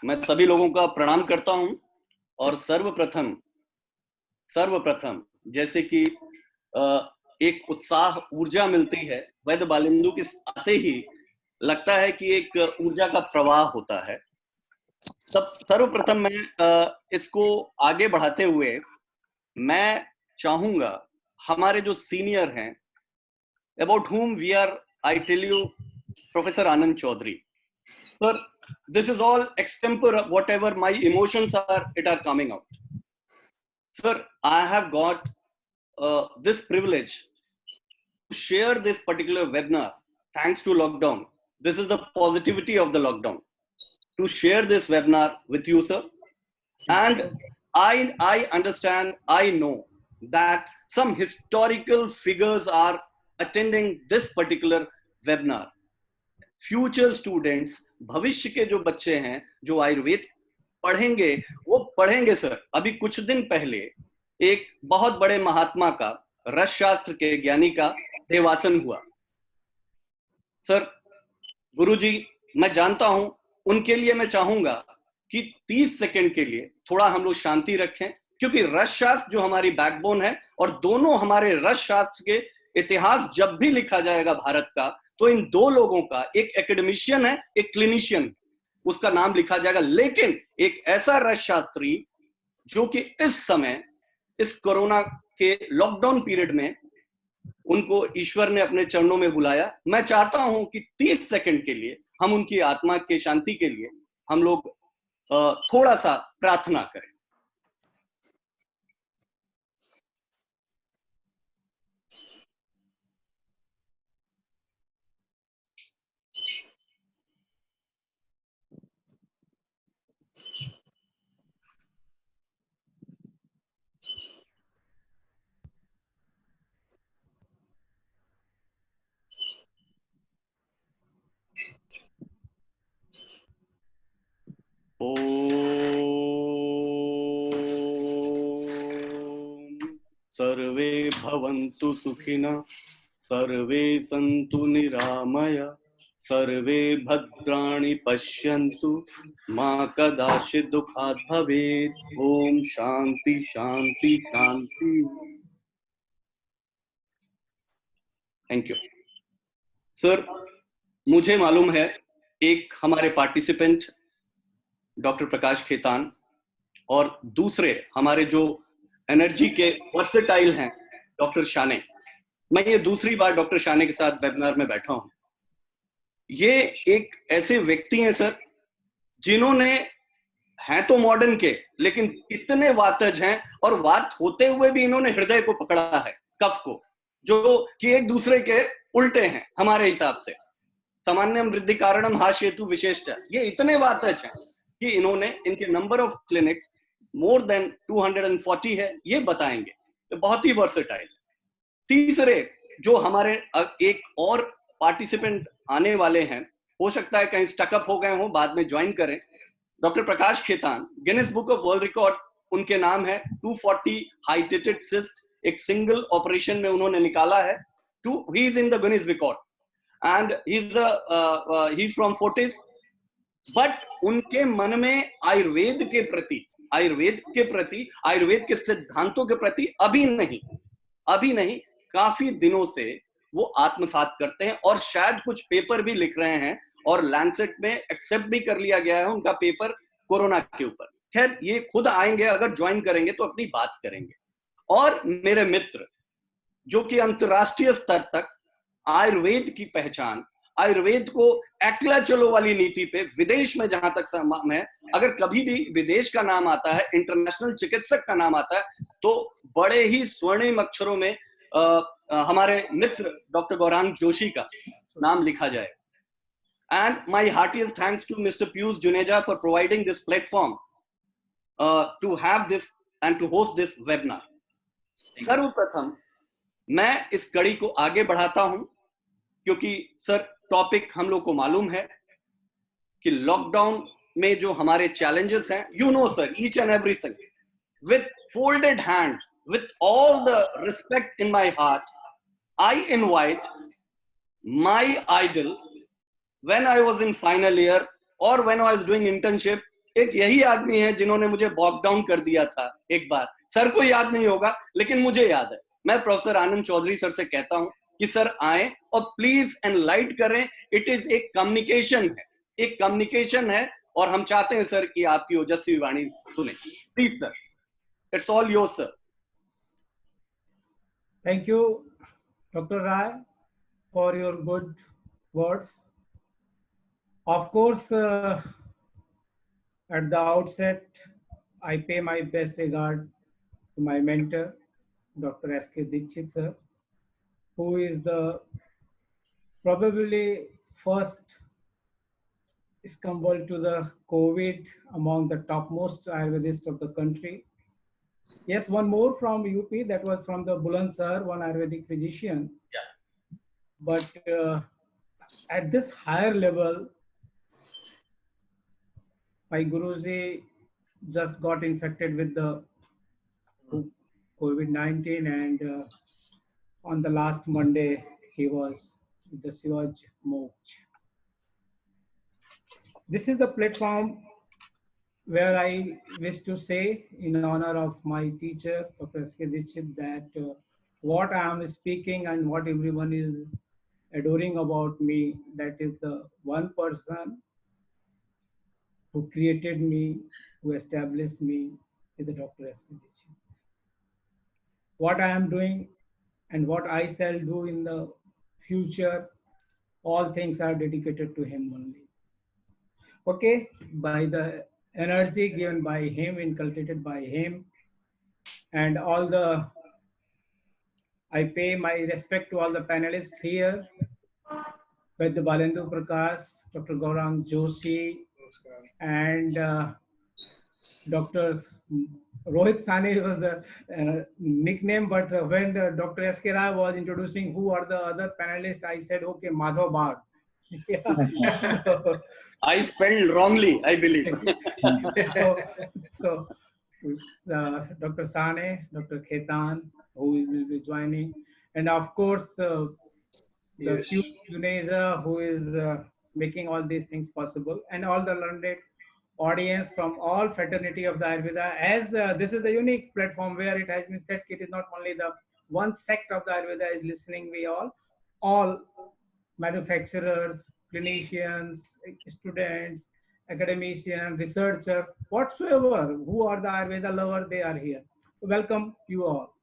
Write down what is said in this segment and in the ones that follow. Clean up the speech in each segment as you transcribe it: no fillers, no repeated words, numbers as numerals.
मैं सभी लोगों का प्रणाम करता हूं और सर्वप्रथम जैसे कि एक उत्साह ऊर्जा मिलती है वैद्य बालिंदु के आते ही, लगता है कि एक ऊर्जा का प्रवाह होता है। तब सर्वप्रथम मैं इसको आगे बढ़ाते हुए मैं चाहूंगा हमारे जो सीनियर हैं, about whom I tell you, Professor Anand Chaudhary. Sir, this is all extempore, whatever my emotions are, it are coming out. Sir, I have got this privilege to share this particular webinar thanks to lockdown. This is the positivity of the lockdown. To share this webinar with you, sir. And I understand, I know that some historical figures are attending this particular webinar. Future students, भविष्य के जो बच्चे हैं जो आयुर्वेद पढ़ेंगे, वो पढ़ेंगे sir. अभी कुछ दिन पहले एक बहुत बड़े महात्मा का, रस शास्त्र के ज्ञानी का देवासन हुआ। सर, गुरुजी, मैं जानता हूं, उनके लिए मैं चाहूंगा कि 30 सेकंड के लिए थोड़ा हम लोग शांति रखें, क्योंकि रस शास्त्र जो हमारी बैकबोन है, और दोनों हमारे रस शास्त्र के इतिहास जब भी लिखा जाएगा भारत का, तो इन दो लोगों का, एक एकेडमिशियन है, एक क्लिनिशियन, उसका नाम लिखा जाएगा। लेकिन एक ऐसा रस शास्त्री जो कि इस समय इस कोरोना के लॉकडाउन पीरियड में उनको ईश्वर ने अपने चरणों में बुलाया। मैं चाहता हूं कि 30 सेकंड के लिए हम उनकी आत्मा के शांति के लिए हम लोग थोड़ा सा प्रार्थना करें। सर्वे भवन्तु सुखिनः, सर्वे सन्तु निरामया, सर्वे भद्राणि पश्यन्तु, मा कदाचित् दुःखात् भवेत्। ओम शांति शांति शांति। Thank you sir. मुझे मालूम है एक हमारे पार्टिसिपेंट डॉक्टर प्रकाश खेतान और दूसरे हमारे जो एनर्जी के वर्सेटाइल हैं डॉक्टर शाने। मैं ये दूसरी बार डॉक्टर शाने के साथ वेबिनार में बैठा हूं। ये एक ऐसे व्यक्ति हैं सर जिन्होंने, हैं तो मॉडर्न के, लेकिन इतने वातज हैं, और वात होते हुए भी इन्होंने हृदय को पकड़ा है, कफ को, जो कि एक दूसरे के उल्टे हैं हमारे हिसाब से। सामान्यम वृद्धि कारणम हाश हेतु विशेषता, ये इतने वातज हैं कि इन्होंने, इनके number of clinics more than 240 है, ये बताएंगे। तो बहुत ही वर्सेटाइल। तीसरे जो हमारे एक और पार्टिसिपेंट आने वाले हैं, हो सकता है कहीं स्टकअप हो गए हों, बाद में ज्वाइन करें। Doctor Prakash Khetan, Guinness Book of World Record उनके नाम है। 240 हाइटेटेड सिस्ट एक सिंगल ऑपरेशन में उन्होंने निकाला है। He is in the Guinness record and he is from Fortis. But उनके मन में आयुर्वेद के प्रति, आयुर्वेद के सिद्धांतों के प्रति अभी नहीं, काफी दिनों से वो आत्मसात करते हैं, और शायद कुछ पेपर भी लिख रहे हैं, और लैंसेट में एक्सेप्ट भी कर लिया गया है उनका पेपर कोरोना के ऊपर। खैर, ये खुद आएंगे, अगर ज्वाइन करेंगे तो अपनी बात करेंगे। और मेरे मित्र जो कि अंतरराष्ट्रीय स्तर तक आयुर्वेद की पहचान, आयुर्वेद को एकला चलो वाली नीति पे विदेश में जहां तक संभव है, अगर कभी भी विदेश का नाम आता है, इंटरनेशनल चिकित्सक का नाम आता है, तो बड़े ही स्वर्णिम अक्षरों में हमारे मित्र डॉक्टर गौरांग जोशी का नाम लिखा जाए। And my heartiest thanks to mister Piyush Juneja for providing this platform to have this and to host this webinar. सर्वप्रथम मैं इस कड़ी को आगे बढ़ाता हूं, क्योंकि सर टॉपिक हम लोग को मालूम है कि लॉकडाउन में जो हमारे चैलेंजेस हैं, you know sir, each and everything, with folded hands, with all the respect in my heart, I invite my idol when I was in final year or when I was doing internship, एक यही आदमी है जिन्होंने मुझे बॉक down कर दिया था एक बार। सर को याद नहीं होगा, लेकिन मुझे याद है। मैं प्रोफेसर आनंद चौधरी सर से कहता हूं कि सर आए और प्लीज एनलाइट करें। इट इज एक कम्युनिकेशन है, एक कम्युनिकेशन है, और हम चाहते हैं सर कि आपकी ओजस्वी वाणी सुने। Please sir, it's all your sir. Thank you, Dr. Rai, for your good words. Of course, at the outset, I pay my best regard to my mentor, Dr. S.K. Dikshit sir, who is the probably first stumbled to the COVID among the topmost Ayurvedists of the country. Yes, one more from UP, that was from the Buland sir, one Ayurvedic physician. Yeah. But at this higher level, my Guruji just got infected with the COVID-19, and on the last Monday, he was with the Sewage Moch. This is the platform where I wish to say, in honor of my teacher, Dr. S.K. Dikshit, that what I am speaking and what everyone is adoring about me, that is the one person who created me, who established me, is the Dr. S.K. Dikshit. What I am doing and what I shall do in the future, all things are dedicated to him only. Okay, by the energy given by him, inculcated by him, and all the, I pay my respect to all the panelists here, with the Balendu Prakash, Dr. Gaurang Joshi, and Dr. Rohit Sane was the nickname, but when Dr. S.K. Rai was introducing who are the other panelists, I said, okay, Madhav Bagh. Yeah. I spelled wrongly, I believe. so Dr. Sane, Dr. Khetan, who will be joining, and of course the Tunisia, who is making all these things possible, and all the learned audience from all fraternity of the Ayurveda. As this is the unique platform where it has been said, it is not only the one sect of the Ayurveda is listening, we all manufacturers, clinicians, students, academicians, researchers, whatsoever, who are the Ayurveda lover, they are here. Welcome you all.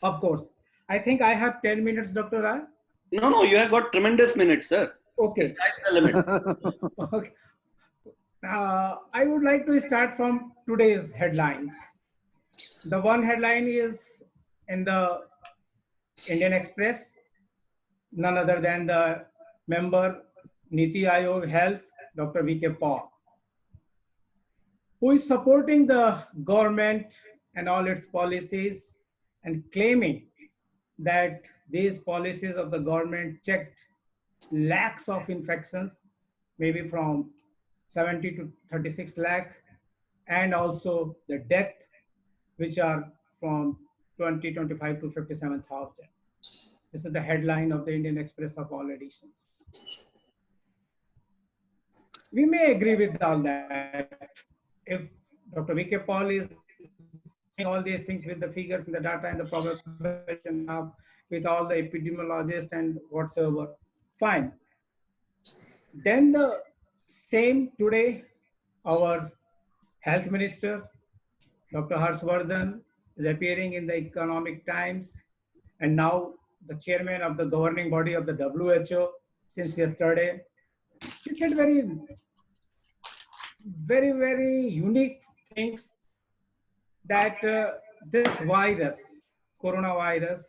Of course, I think I have 10 minutes, Dr. Rai. No, you have got tremendous minutes, sir. Okay. The sky's the limit. Okay. I would like to start from today's headlines. The one headline is in the Indian Express, none other than the member Niti Aayog Health, Dr. V.K. Paul, who is supporting the government and all its policies and claiming that these policies of the government checked lakhs of infections, maybe from 70 to 36 lakh, and also the death, which are from 25 to 57,000. This is the headline of the Indian Express of all editions. We may agree with all that. If Dr. V.K. Paul is saying all these things with the figures and the data and the probability now, with all the epidemiologists and whatsoever, fine. Then the same today, our health minister, Dr. Harshvardhan, is appearing in the Economic Times, and now the chairman of the governing body of the WHO since yesterday. He said very unique things, that this virus, coronavirus,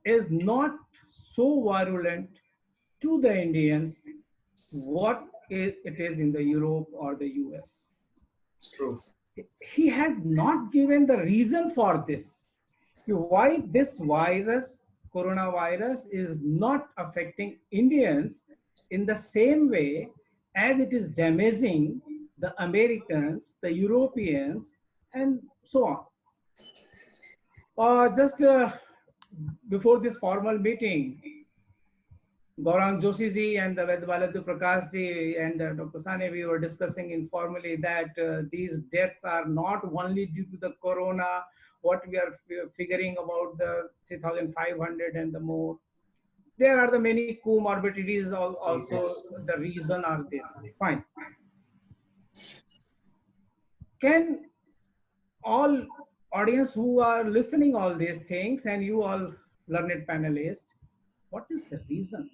is not so virulent to the Indians what it is in the Europe or the US. It's true. He has not given the reason for this. Why this virus, coronavirus, is not affecting Indians in the same way as it is damaging the Americans, the Europeans, and so on. Just before this formal meeting, Gaurang Joshi ji and the Vedbaladu Prakash ji and Dr. Sane, we were discussing informally that these deaths are not only due to the corona, what we are figuring about the 3,500 and the more. There are the many comorbidities also, the reason are this. Fine. Can all audience who are listening all these things and you all learned panelists, what is the reason?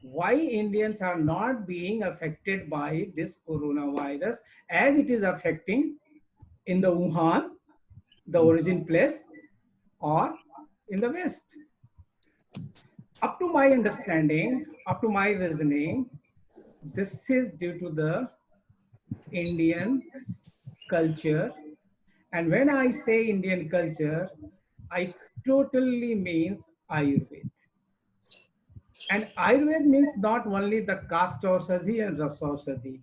Why Indians are not being affected by this coronavirus as it is affecting in the Wuhan, the origin place, or in the West? Up to my understanding, up to my reasoning, this is due to the Indian culture. And when I say Indian culture, I totally means Ayurveda. And Ayurveda means not only the Kastausadhi and Rasausadhi.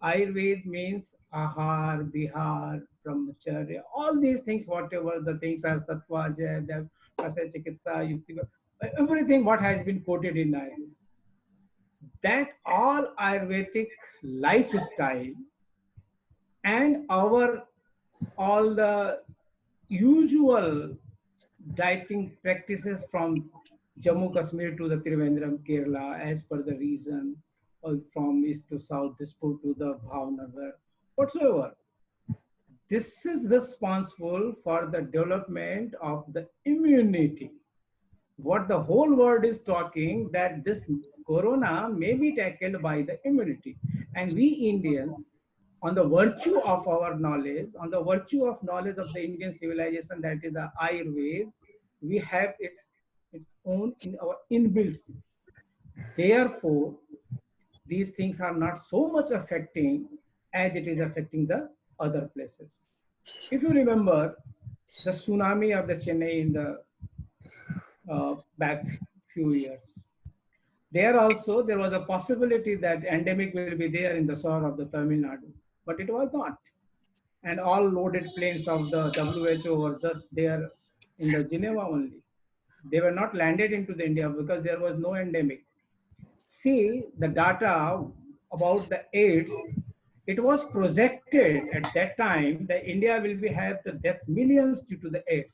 Ayurveda means Ahar, Bihar, Brahmacharya, all these things, whatever the things are Sattva, Jaya, Prasya Chikitsa, Yukti, everything what has been quoted in Ayurveda. That all Ayurvedic lifestyle and our all the usual dieting practices from Jammu Kashmir to the Trivandrum, Kerala, as per the region, or from east to south, Dispur to the Bhavnagar, whatsoever. This is responsible for the development of the immunity. What the whole world is talking that this corona may be tackled by the immunity. And we Indians, on the virtue of our knowledge, on the virtue of knowledge of the Indian civilization, that is the Ayurveda, we have its own in our inbuilt. Therefore, these things are not so much affecting as it is affecting the other places. If you remember the tsunami of the Chennai in the back few years, there also there was a possibility that endemic will be there in the shore of the Tamil Nadu, but it was not. And all loaded planes of the WHO were just there in the Geneva only. They were not landed into the India because there was no endemic. See the data about the AIDS. It was projected at that time that India will be have the death millions due to the AIDS,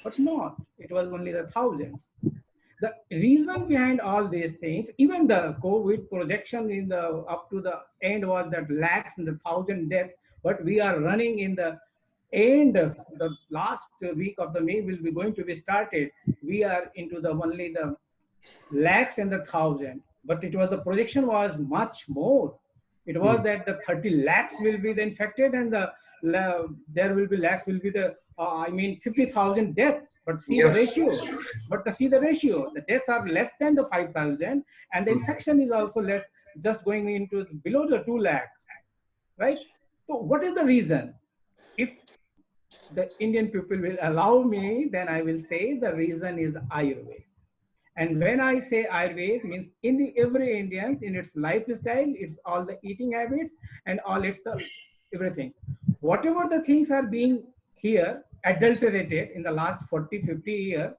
but not. It was only the thousands. The reason behind all these things, even the COVID projection in the up to the end was that lakhs and the thousand deaths, but we are running in the end. The last week of the May will be going to be started. We are into the only the lakhs and the thousand, but it was the projection was much more. It was that the 30 lakhs will be the infected and the there will be lakhs will be the 50,000 deaths. But see the ratio. See the ratio. The deaths are less than the 5,000, and the infection is also less, just going into below the 2 lakhs, right? So what is the reason? If the Indian people will allow me, then I will say the reason is Ayurveda. And when I say Ayurveda, means in every Indians in its lifestyle, it's all the eating habits and all it's the everything. Whatever the things are being here adulterated in the last 40, 50 years,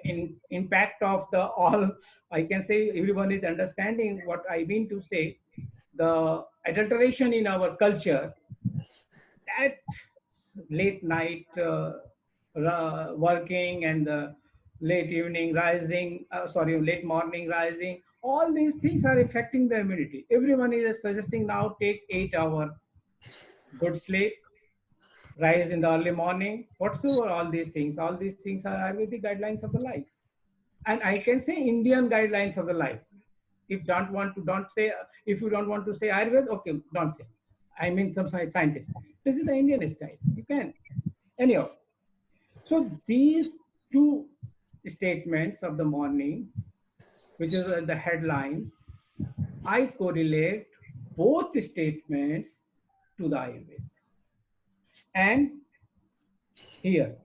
in impact of the all, I can say everyone is understanding what I mean to say. The adulteration in our culture, that late night working and the late evening rising, late morning rising, all these things are affecting the immunity. Everyone is suggesting now take 8 hour good sleep, rise in the early morning, whatsoever all these things are Ayurvedic guidelines of the life. And I can say Indian guidelines of the life. If don't want to, don't say, if you don't want to say Ayurveda, okay, don't say. I mean some scientists. This is the Indian style. You can. Anyhow, so these two statements of the morning, which is the headlines, I correlate both statements to the Ayurveda. And here,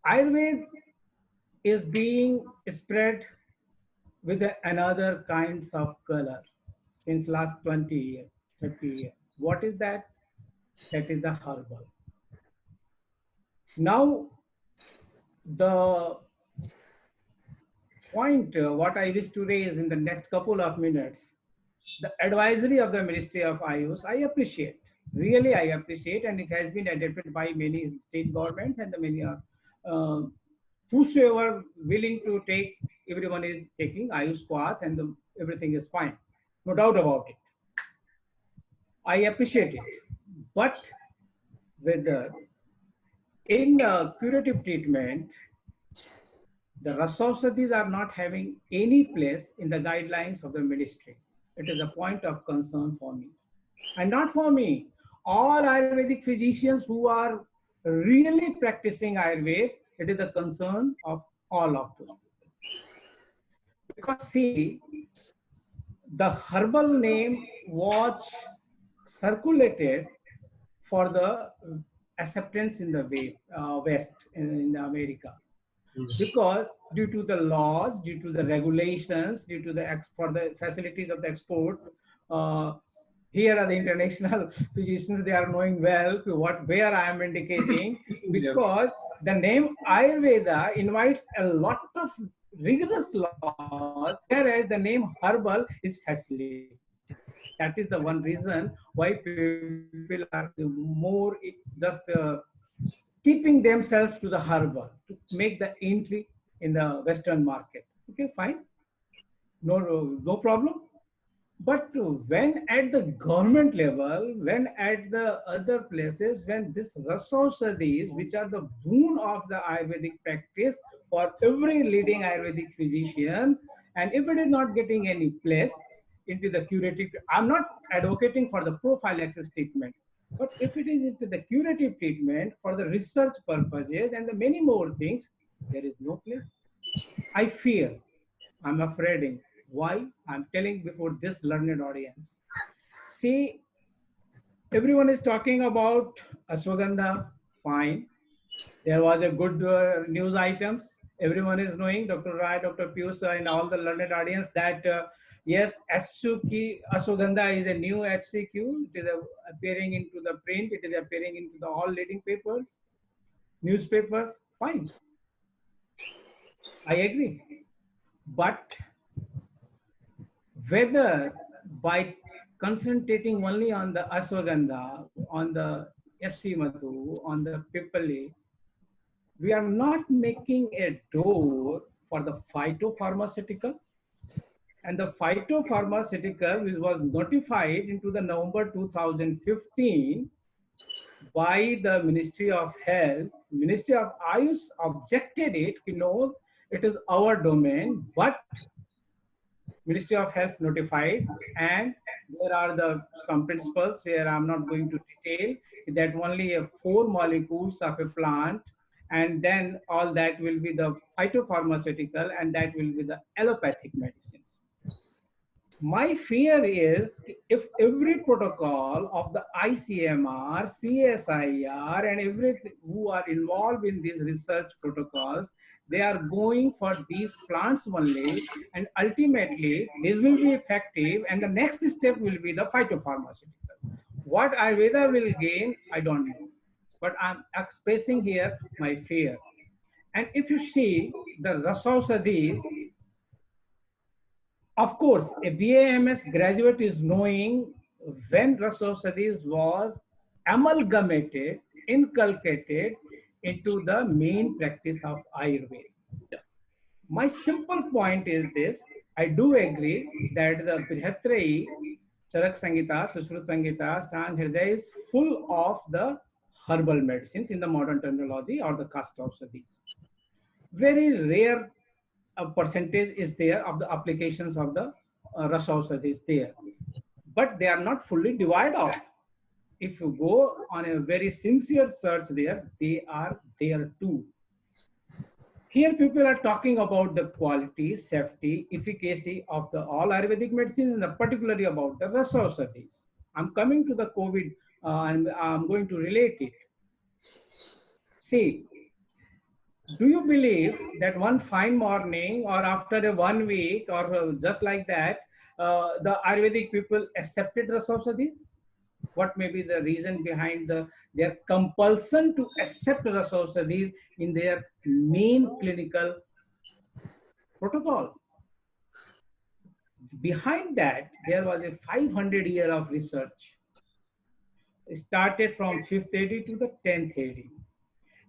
Ayurveda is being spread with another kinds of color since last 20 years, 30 years. What is that? That is the herbal. Now, the point, what I wish to raise in the next couple of minutes, the advisory of the Ministry of Ayush, I appreciate. Really, I appreciate, and it has been adopted by many state governments and the many uh, whosoever willing to take, everyone is taking Ayush path, and everything is fine. No doubt about it. I appreciate it. But whether in curative treatment, the resources are not having any place in the guidelines of the ministry. It is a point of concern for me. And not for me. All Ayurvedic physicians who are really practicing Ayurveda, it is a concern of all of them. Because see, the herbal name was circulated for the acceptance in the West, in America. Because due to the laws, due to the regulations, due to the for the facilities of the export, here are the international physicians, they are knowing well to where I am indicating, because the name Ayurveda invites a lot of rigorous laws, whereas the name herbal is facilitated. That is the one reason why people are more just keeping themselves to the herbal to make the entry in the Western market. Okay, fine, no problem. But when at the government level, when at the other places, when this resources, which are the boon of the Ayurvedic practice for every leading Ayurvedic physician, and if it is not getting any place into the curative, I'm not advocating for the prophylaxis treatment, but if it is into the curative treatment for the research purposes and the many more things, there is no place. I fear, I'm afraid. Why? I'm telling before this learned audience. See, everyone is talking about ashwagandha, fine. There was a good news items. Everyone is knowing, Dr. Rai, Dr. Piyush, and all the learned audience that yes, ashwagandha is a new HCQ. It is appearing into the print. It is appearing into the all leading papers, newspapers. Fine, I agree. But whether by concentrating only on the ashwagandha, on the ST Madhu, on the pipali, we are not making a door for the phytopharmaceutical. And the phytopharmaceutical, which was notified into the November 2015 by the Ministry of Health, Ministry of Ayush objected it, it is our domain, but Ministry of Health notified, and there are some principles where I'm not going to detail, that only 4 molecules of a plant, and then all that will be the phytopharmaceutical, and that will be the allopathic medicines. My fear is if every protocol of the ICMR, CSIR, and everything who are involved in these research protocols, they are going for these plants only, and ultimately this will be effective, and the next step will be the phytopharmaceutical. What Ayurveda will gain, I don't know, but I'm expressing here my fear. And if you see the Rasausadhis, of course, a BAMS graduate is knowing when Rasausadhis was amalgamated, inculcated into the main practice of Ayurveda. My simple point is this: I do agree that the Brihatrayi, Charak Samhita, Sushrut Samhita, Stan Hridaya is full of the herbal medicines in the modern terminology, or the Kastausadhis. Very rare percentage is there of the applications of the Rasausadhis there, but they are not fully divided off. If you go on a very sincere search there, they are there too. Here people are talking about the quality, safety, efficacy of the all Ayurvedic medicines, and particularly about the Rasausadhis. I'm coming to the COVID and I'm going to relate it. See, do you believe that one fine morning or after 1 week or just like that, the Ayurvedic people accepted Rasausadhis? What may be the reason behind their compulsion to accept Rasausadhis in their main clinical protocol. Behind that, there was a 500 year of research. It started from 5th AD to the 10th AD.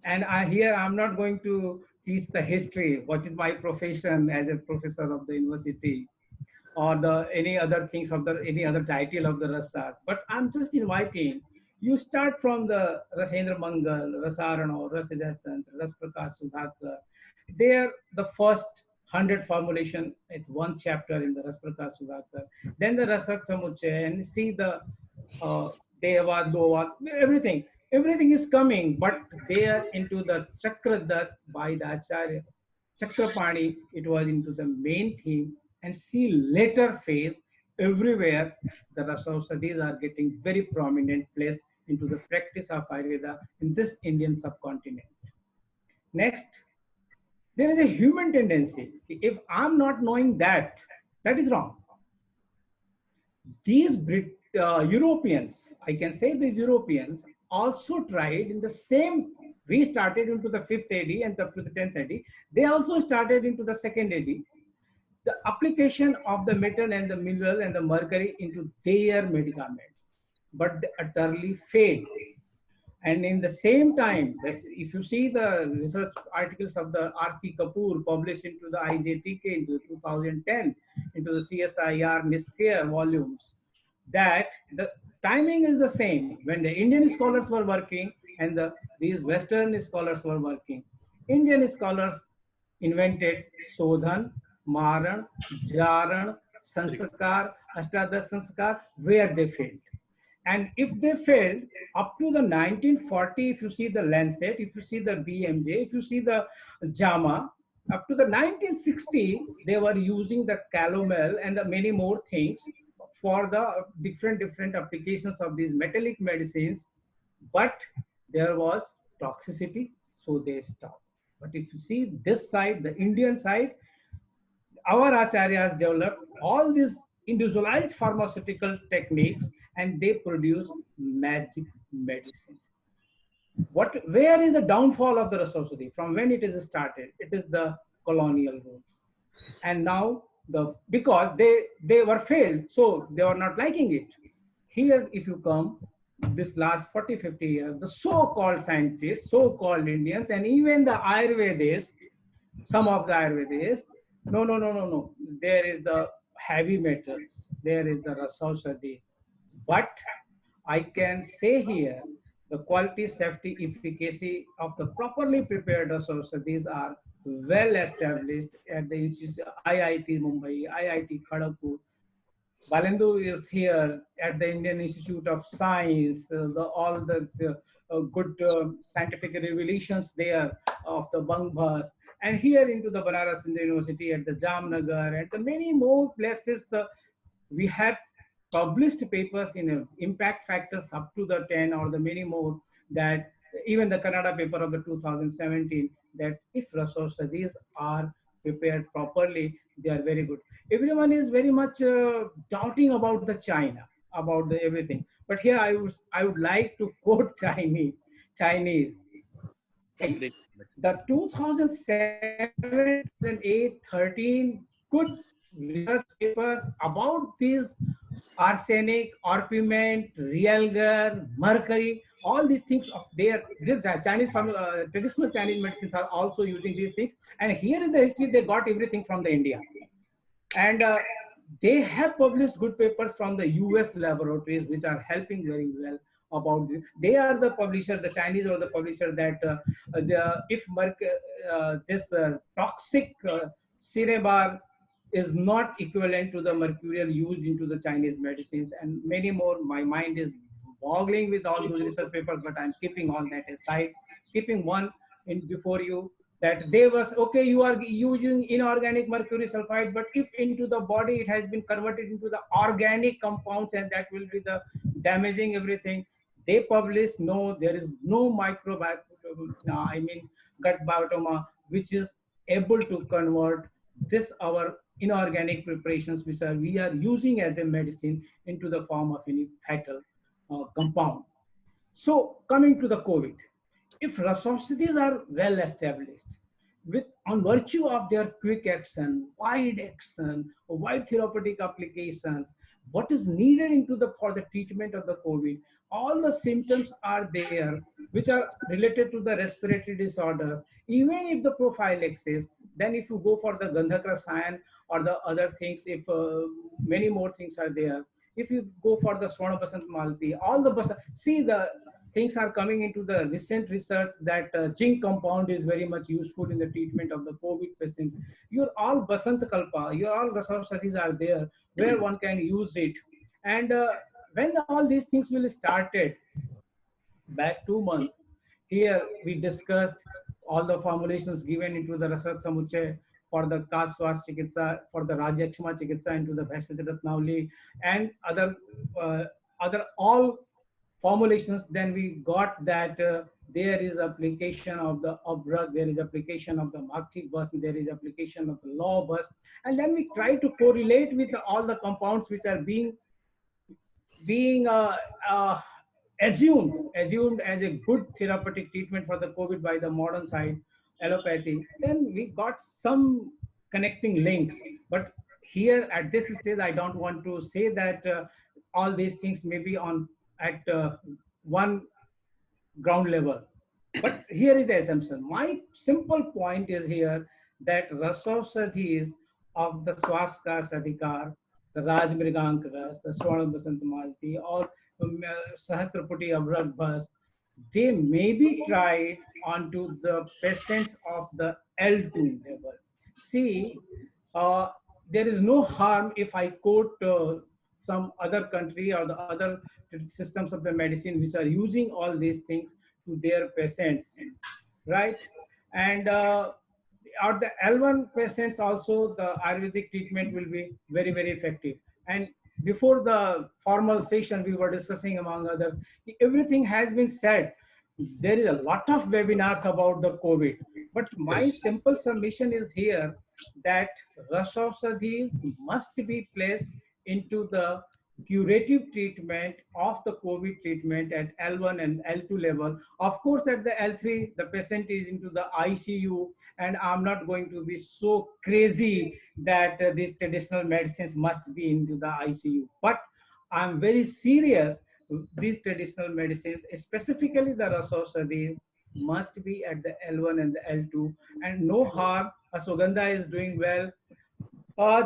And here I'm not going to teach the history, what is my profession as a professor of the university, or the any other things of the any other title of the Rasar. But I'm just inviting you start from the Rasendra Mangal, Rasarano, Rasidatant, Ras Prakash Sudhakar. They're the first 100 formulation at one chapter in the Ras Prakash Sudhakar. Then the Rasat Samuchay, and see the uh, Deva, Dova, everything. Everything is coming, but they are into the Chakradat by the Acharya. Chakrapani, it was into the main theme, and see later phase, everywhere the Rasausadis are getting very prominent place into the practice of Ayurveda in this Indian subcontinent. Next, there is a human tendency. If I'm not knowing that, that is wrong. These Europeans, I can say these Europeans also tried in the same, we started into the 5th AD and up to the 10th AD. They also started into the 2nd AD. The application of the metal and the mineral and the mercury into their medicaments, but they utterly failed. And in the same time, if you see the research articles of the R.C. Kapoor published into the IJTK into 2010, into the CSIR NISCARE volumes, that the timing is the same when the Indian scholars were working and these Western scholars were working. Indian scholars invented Sodhan, Maran, Jaran, Sanskar, Ashtadash Sanskar, where they failed. And if they failed up to the 1940, if you see the Lancet, if you see the BMJ, if you see the JAMA, up to the 1960, they were using the calomel and the many more things for the different applications of these metallic medicines, but there was toxicity, so they stopped. But if you see this side, the Indian side, our acharyas developed all these individualized pharmaceutical techniques and they produce magic medicines. Where is the downfall of the Rasaswati? From when it is started? It is the colonial rules. And now because they were failed, so they were not liking it. Here, if you come, this last 40, 50 years, the so-called scientists, so-called Indians, and even the Ayurvedists, some of the Ayurvedists, no. There is the heavy metals, there is the Rasaushadhi. But I can say here, the quality, safety, efficacy of the properly prepared Rasaushadhis are well established at the IIT Mumbai, IIT Kharagpur. Balendu is here at the Indian Institute of Science, all the good scientific revelations there of the Bangbhas, and here into the Banaras Hindu University at the Jamnagar and the many more places. We have published papers in impact factors up to the 10 or the many more, that even the Kannada paper of the 2017, that if Rasaushadhis are prepared properly, they are very good. Everyone is very much doubting about the China, about the everything. But here I would like to quote Chinese. The 2007, 2008, 13 good research papers about these arsenic, orpiment, realgar, mercury, all these things of their Chinese traditional Chinese medicines are also using these things. And here is the history, they got everything from the India. And they have published good papers from the US laboratories, which are helping very well about this. They are the publisher, the Chinese are the publisher that if this toxic Cirebar is not equivalent to the mercurial used into the Chinese medicines and many more. My mind is boggling with all those research papers, but I'm keeping all that aside, keeping one in before you, that they was, okay, you are using inorganic mercury sulfide, but if into the body it has been converted into the organic compounds and that will be the damaging everything. They published, no, there is no gut biotoma, which is able to convert this our inorganic preparations which we are using as a medicine into the form of any fatal compound. So coming to the COVID, if Rasaushadhis are well established, with on virtue of their quick action, wide therapeutic applications, what is needed into the for the treatment of the COVID. All the symptoms are there, which are related to the respiratory disorder. Even if the profile exists, then if you go for the Gandhak Rasayan or the other things, if many more things are there. If you go for the Swarna Basant Malti, all the see the things are coming into the recent research that zinc compound is very much useful in the treatment of the COVID patients. Your all Basant Kalpa, your all Rasam studies are there where one can use it. And when all these things will started back 2 months, here we discussed all the formulations given into the Rasat Samuchay for the Kaswas Chikitsa, for the Rajakshma Chikitsa into the Bhaishya Ratnavali and uh, other all formulations. Then we got that there is application of the Obrug, there is application of the Martic bus, there is application of the law bus, and then we try to correlate with all the compounds which are being assumed as a good therapeutic treatment for the COVID by the modern side, allopathy. Then we got some connecting links. But here at this stage, I don't want to say that all these things may be on at one ground level. But here is the assumption. My simple point is here that Rasausadhis of the Swaska Sadhikar, the Raj Mrigankaras, the Swarna Basant Malti, or Sahasraputi Abrag Bas, they may be tried onto the patients of the L2 level. See, uh, there is no harm if I quote some other country or the other systems of the medicine which are using all these things to their patients, right? And at the L1 patients also, the Ayurvedic treatment will be very, very effective. And before the formal session, we were discussing among others, everything has been said. There is a lot of webinars about the COVID, but my Yes. simple submission is here that Rasausadhis must be placed into the curative treatment of the COVID treatment at L1 and L2 level. Of course, at the L3, the patient is into the ICU, and I'm not going to be so crazy that these traditional medicines must be into the ICU. But I'm very serious. These traditional medicines, specifically the Rasausadhi, must be at the L1 and the L2, and no harm. Ashwagandha is doing well.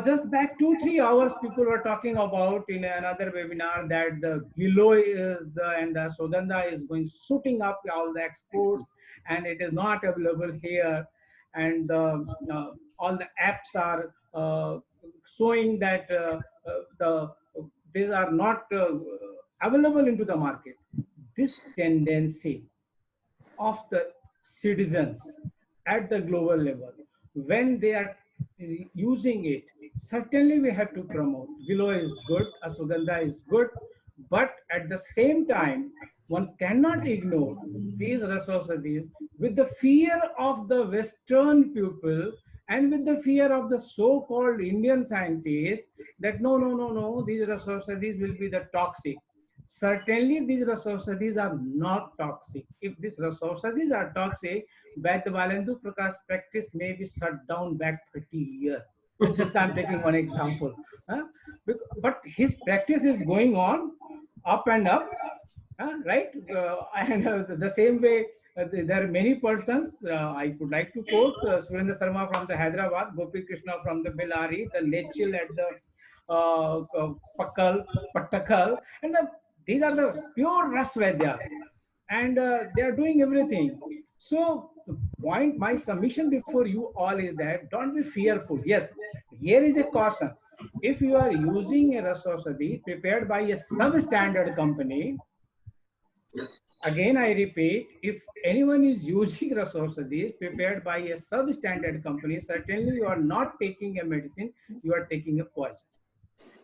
Just back 2 3 hours, people were talking about in another webinar that the Giloy is and the Sogandha is going shooting up all the exports, and it is not available here. And all the apps are showing that these are not available into the market. This tendency of the citizens at the global level, when they are using it, certainly we have to promote. Willow is good, Asugandha is good, but at the same time, one cannot ignore these resources with the fear of the Western people and with the fear of the so-called Indian scientists that no, these resources will be the toxic. Certainly, these resources are not toxic. If these resources are toxic, Vaidyabalandu Prakash practice may be shut down back 30 years. Just I'm taking one example. Huh? But his practice is going on up and up, right? And the same way, there are many persons. I would like to quote Surendra Sharma from the Hyderabad, Gopi Krishna from the Bellary, the Lechil at the Pattakal, and these are the pure Rasvedya, and they are doing everything. So the point, my submission before you all is that don't be fearful. Yes, here is a caution. If you are using a Rasosadi prepared by a substandard company, again I repeat, if anyone is using Rasosadi prepared by a substandard company, certainly you are not taking a medicine, you are taking a poison.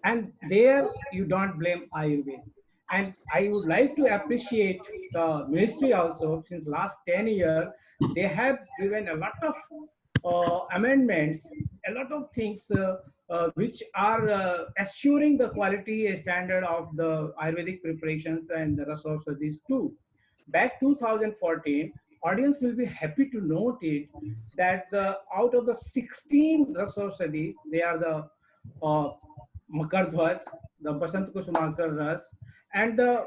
And there you don't blame Ayurveda. And I would like to appreciate the ministry also. Since last 10 years, they have given a lot of amendments, a lot of things which are assuring the quality standard of the Ayurvedic preparations and the resources of these two. Back 2014, audience will be happy to note it that out of the 16 Rasaushadhi, they are the Makar the Basant Kusumakar Ras, and the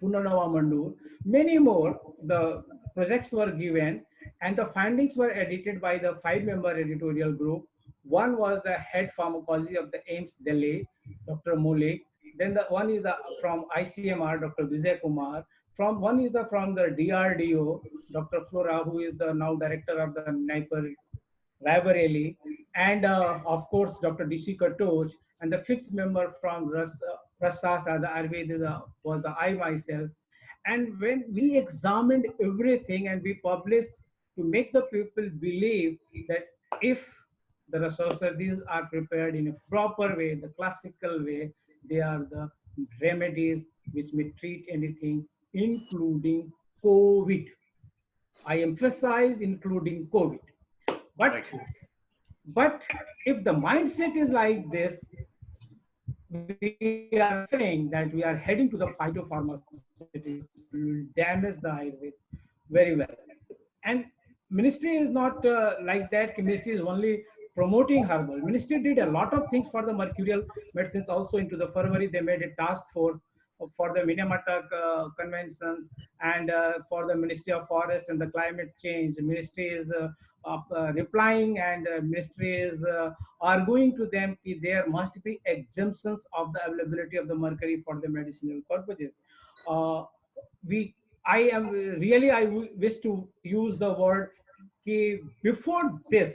Punarnava Mandur, many more. The projects were given, and the findings were edited by the five-member editorial group. One was the head pharmacology of the AIMS Delhi, Dr. Maulik. Then the one is the from ICMR, Dr. Vijay Kumar. From one is the from the DRDO, Dr. Flora, who is the now director of the NIPER Raebareli, and of course Dr. D.C. Katoch, and the fifth member from Rasasa, the Ayurveda, was the I myself. And when we examined everything and we published to make the people believe that if the resources are prepared in a proper way, the classical way, they are the remedies which may treat anything, including COVID. I emphasize including COVID. But Right. but if the mindset is like this, we are saying that we are heading to the phytopharmaceuticals, we will damage the Ayurveda very well. And ministry is not like that. Ministry is only promoting herbal. Ministry did a lot of things for the mercurial medicines. Also into the February, they made a task force for the Minamata conventions and for the Ministry of Forest and the climate change. Ministry is replying and ministry is arguing to them that there must be exemptions of the availability of the mercury for the medicinal purposes. Uh, we I am really, I wish to use the word ki before this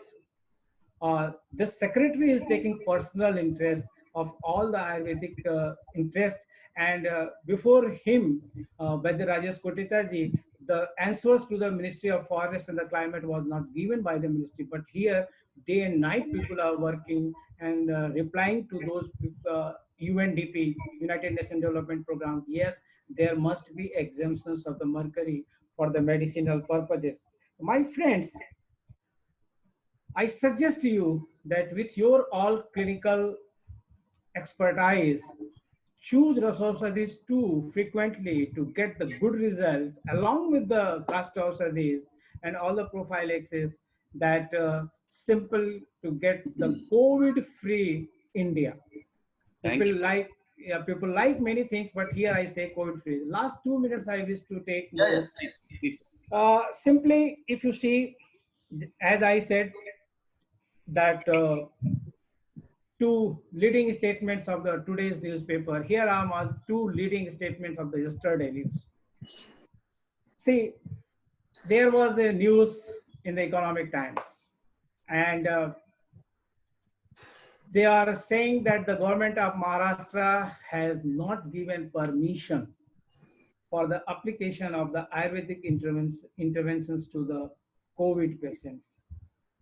secretary is taking personal interest of all the Ayurvedic interest, and before him, Vaidya Rajesh Kotita ji, the answers to the Ministry of Forest and the Climate was not given by the ministry, but here day and night people are working and replying to those UNDP, United Nations Development Program. Yes, there must be exemptions of the mercury for the medicinal purposes. My friends, I suggest to you that with your all clinical expertise, choose resources too frequently to get the good result along with the castor studies and all the prophylaxis that simple to get the COVID-free India. Thank People you. like, yeah, people like many things, but here I say COVID-free. Last 2 minutes I wish to take Yeah, yeah, more. please, please. Simply, if you see, as I said, that two leading statements of the today's newspaper. Here are two leading statements of the yesterday news. See, there was a news in the Economic Times, and they are saying that the government of Maharashtra has not given permission for the application of the Ayurvedic interventions to the COVID patients.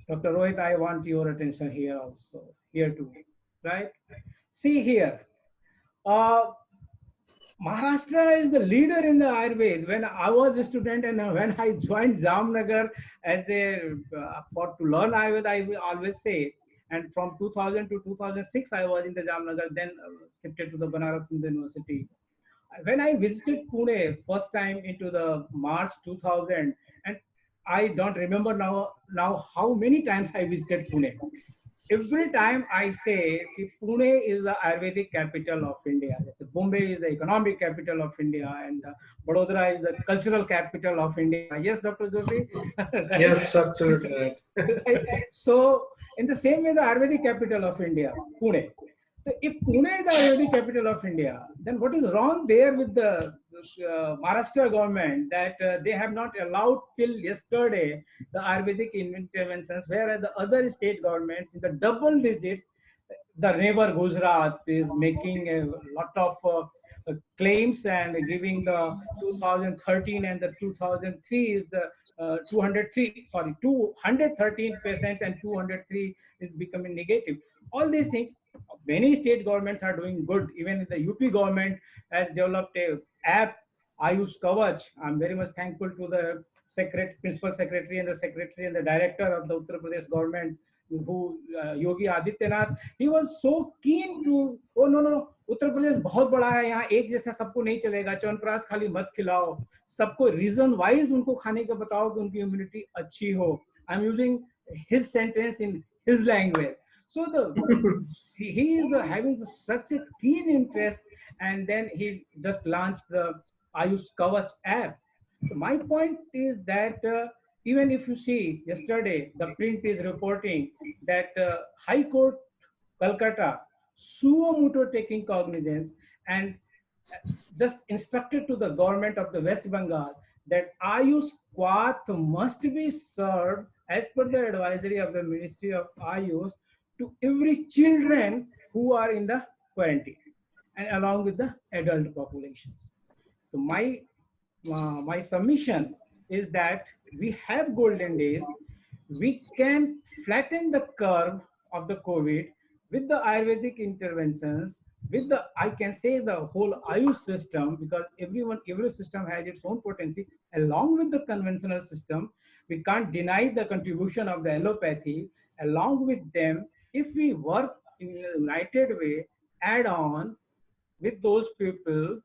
Dr. Rohit, I want your attention here also, here too, right? See here, uh, Maharashtra is the leader in the Ayurveda. When I was a student and when I joined Jamnagar as a for to learn Ayurveda, I will always say. And from 2000 to 2006, I was in the Jamnagar. Then shifted to the Banaras Hindu University. When I visited Pune first time into the March 2000, and I don't remember now how many times I visited Pune. Every time I say that Pune is the Ayurvedic capital of India, Bombay is the economic capital of India, and Vadodara is the cultural capital of India. Yes, Dr. Joshi? Right? Yes, absolutely right. Right. So, in the same way, the Ayurvedic capital of India, Pune. So, if Pune is the Ayurvedic capital of India, then what is wrong there with the Maharashtra government that they have not allowed till yesterday the Ayurvedic interventions, whereas the other state governments in the double digits, the neighbor Gujarat is making a lot of claims and giving the 2013 and the 2003 is the 213% and 203 is becoming negative. All these things, many state governments are doing good. Even the UP government has developed a app, Ayush Kavach. I'm very much thankful to the principal secretary and the secretary and the director of the Uttar Pradesh government, who Yogi Adityanath. He was so keen to, oh no, Uttar Pradesh बहुत बड़ा है, यहाँ एक जैसा सबको नहीं चलेगा, च्यवनप्राश खाली मत खिलाओ, सबको रीजन वाइज उनको खाने का बताओ कि उनकी इम्यूनिटी अच्छी हो. I am using his sentence in his language. So he is having such a keen interest, and then he just launched the Ayush Kavach app. So my point is that even if you see yesterday, the print is reporting that High Court Calcutta suo motu taking cognizance and just instructed to the government of the West Bengal that Ayush Kwath must be served as per the advisory of the Ministry of Ayush to every children who are in the quarantine and along with the adult populations. So my submission is that we have golden days. We can flatten the curve of the COVID with the Ayurvedic interventions, with the, I can say, the whole Ayush system, because every system has its own potency, along with the conventional system. We can't deny the contribution of the allopathy. Along with them, if we work in a united way, add on with those people,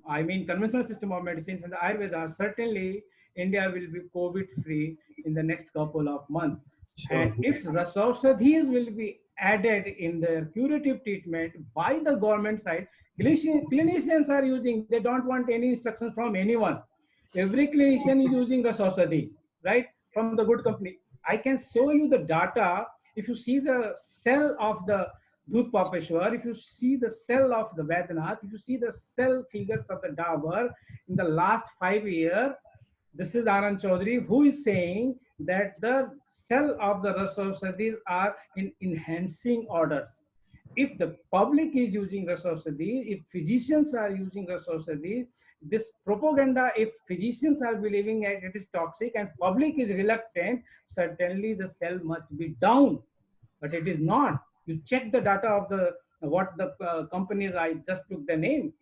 I mean, conventional system of medicines and the Ayurveda, certainly India will be COVID-free in the next couple of months. Sure. And if Rasausadhis will be added in the curative treatment by the government side, clinicians are using, they don't want any instructions from anyone. Every clinician is using Rasausadhis, right? From the good company. I can show you the data. If you see the cell of the Dudh Papeshwar, if you see the cell of the Vedanath, if you see the cell figures of the Dabur in the last 5 years, this is Anand Chaudhary who is saying that the cell of the Rasausadhis are in enhancing orders. If the public is using Rasausadhis, if physicians are using Rasausadhis, this propaganda, if physicians are believing that it is toxic and public is reluctant, certainly the cell must be down. But it is not. You check the data of the what the companies, I just took the name.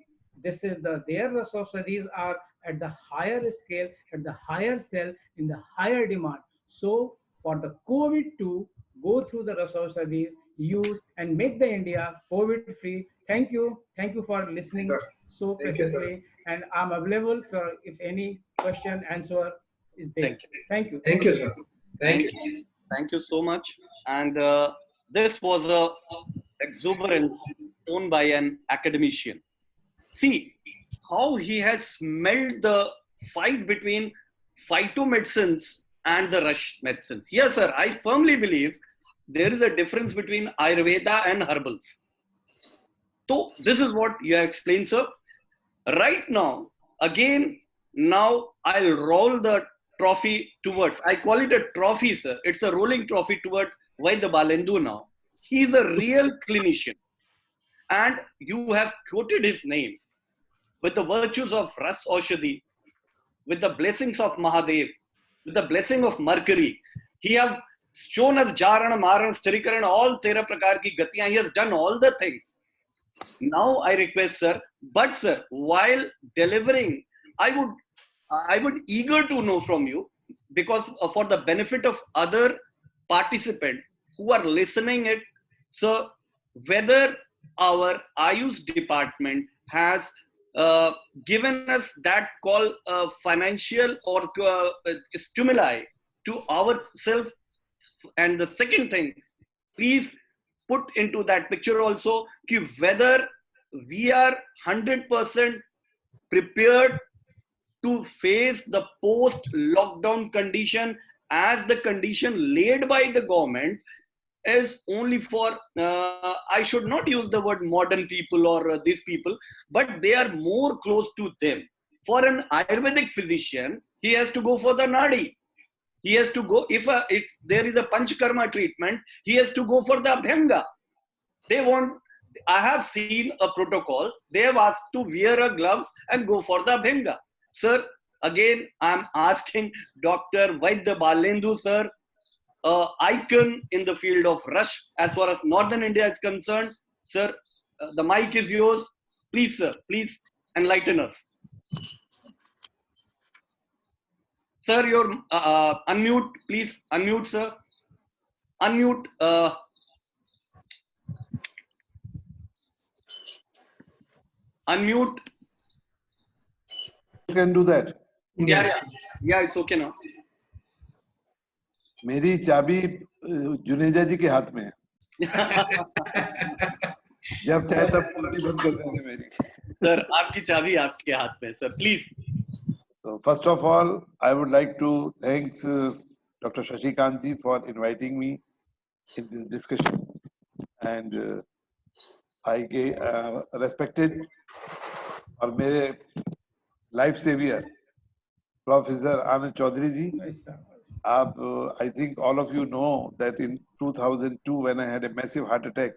This is their Rasausadhis are at the higher scale, at the higher cell, in the higher demand. So for the COVID to go through the Rasausadhis, use and make the India COVID free. Thank you for listening so patiently, and I'm available for if any question answer is there. Thank you. Thank you, sir. Thank you. Thank you so much. And this was a exuberance shown by an academician. See how he has smelled the fight between phytomedicines and the Rush medicines. Yes, sir, I firmly believe there is a difference between Ayurveda and herbals. So this is what you have explained, sir. Right now, again, now I'll roll the trophy towards, I call it a trophy, sir. It's a rolling trophy toward Vaidya Balendu now. He's a real clinician. And you have quoted his name with the virtues of Ras Aushadhi, with the blessings of Mahadev, with the blessing of Mercury. He have shown us Jarana, Maran, Sthirikaran, all Tera Prakar ki Gatiyan. He has done all the things. Now I request, sir, but sir, while delivering, I would eager to know from you, because for the benefit of other participants who are listening it, so whether our Ayush department has given us that call financial or stimuli to ourselves. And the second thing, please put into that picture also whether we are 100% prepared to face the post-lockdown condition, as the condition laid by the government is only for, I should not use the word modern people or these people, but they are more close to them. For an Ayurvedic physician, he has to go for the Nadi. He has to go, if there is a Panchakarma treatment, he has to go for the Abhyanga. I have seen a protocol, they have asked to wear a gloves and go for the Abhyanga. Sir, again, I'm asking Dr. Vaidya Balendu, sir, icon in the field of Rush as far as Northern India is concerned. Sir, the mic is yours. Please, sir, please enlighten us. Sir, your unmute, please unmute, sir. Unmute. Unmute. You can do that. Yeah, yeah, it's okay now. मेरी चाबी जुनेजा जी के हाथ में है. जब चाहे तब खुलनी बंद कर देंगे मेरी. Sir, आपकी चाबी आपके हाथ में, sir. Please. So first of all, I would like to thank Dr. Shashikant ji for inviting me in this discussion, and I respected और मेरे life savior Professor Anand Chaudhary ji. I think all of you know that in 2002 when I had a massive heart attack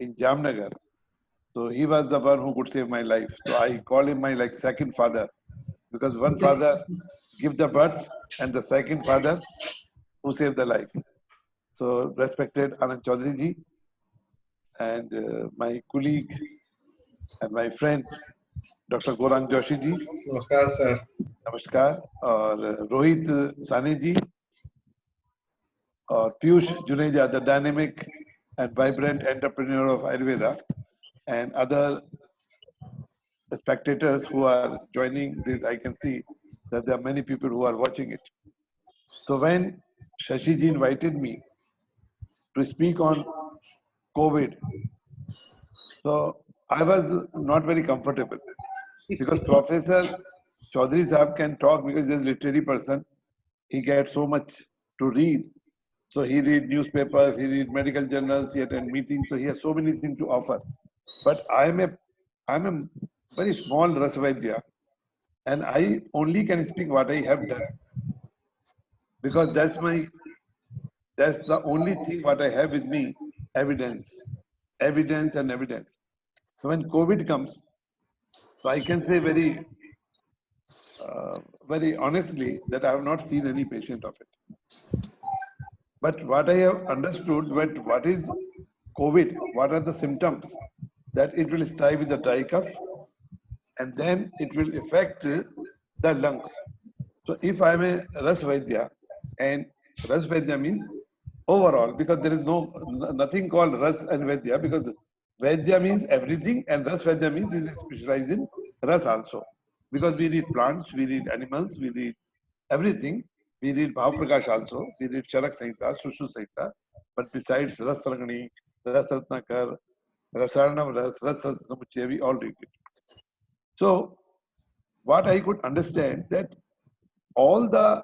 in Jamnagar, so he was the one who could save my life. So I call him my like second father, because one father give the birth and the second father who saved the life. So respected Anand Chaudhary ji and my colleague and my friend Dr. Gorang Joshi ji. Namaskar, sir. नमस्कार. और रोहित सानी जी और Piyush Juneja, the dynamic and vibrant entrepreneur of Ayurveda, and other spectators who are joining this. I can see that there are many people who are watching it. So when Shashi ji invited me to speak on COVID, so I was not very comfortable, because Professor Chaudhary Sahab can talk because he's a literary person. He gets so much to read. So he reads newspapers, he reads medical journals, he attends meetings, so he has so many things to offer. But I'm a very small Rasvaidya, and I only can speak what I have done, because that's the only thing what I have with me, evidence. So when COVID comes, so I can say very honestly that I have not seen any patient of it. But what I have understood, what is COVID, what are the symptoms, that it will start with the dry cough and then it will affect the lungs. So if I am a Ras Vaidya, and Ras Vaidya means overall, because there is nothing called Ras and Vaidya, because Vaidya means everything and Ras Vaidya means he is specialized in Ras also. Because we read plants, we read animals, we read everything. We read Bhav Prakash also, we read Charak Samhita, Sushru Samhita. But besides Ras Sarangani, Ras Ratnakar, Rasaranam Ras, Ras Samuchaya, we all read it. So what I could understand, that all the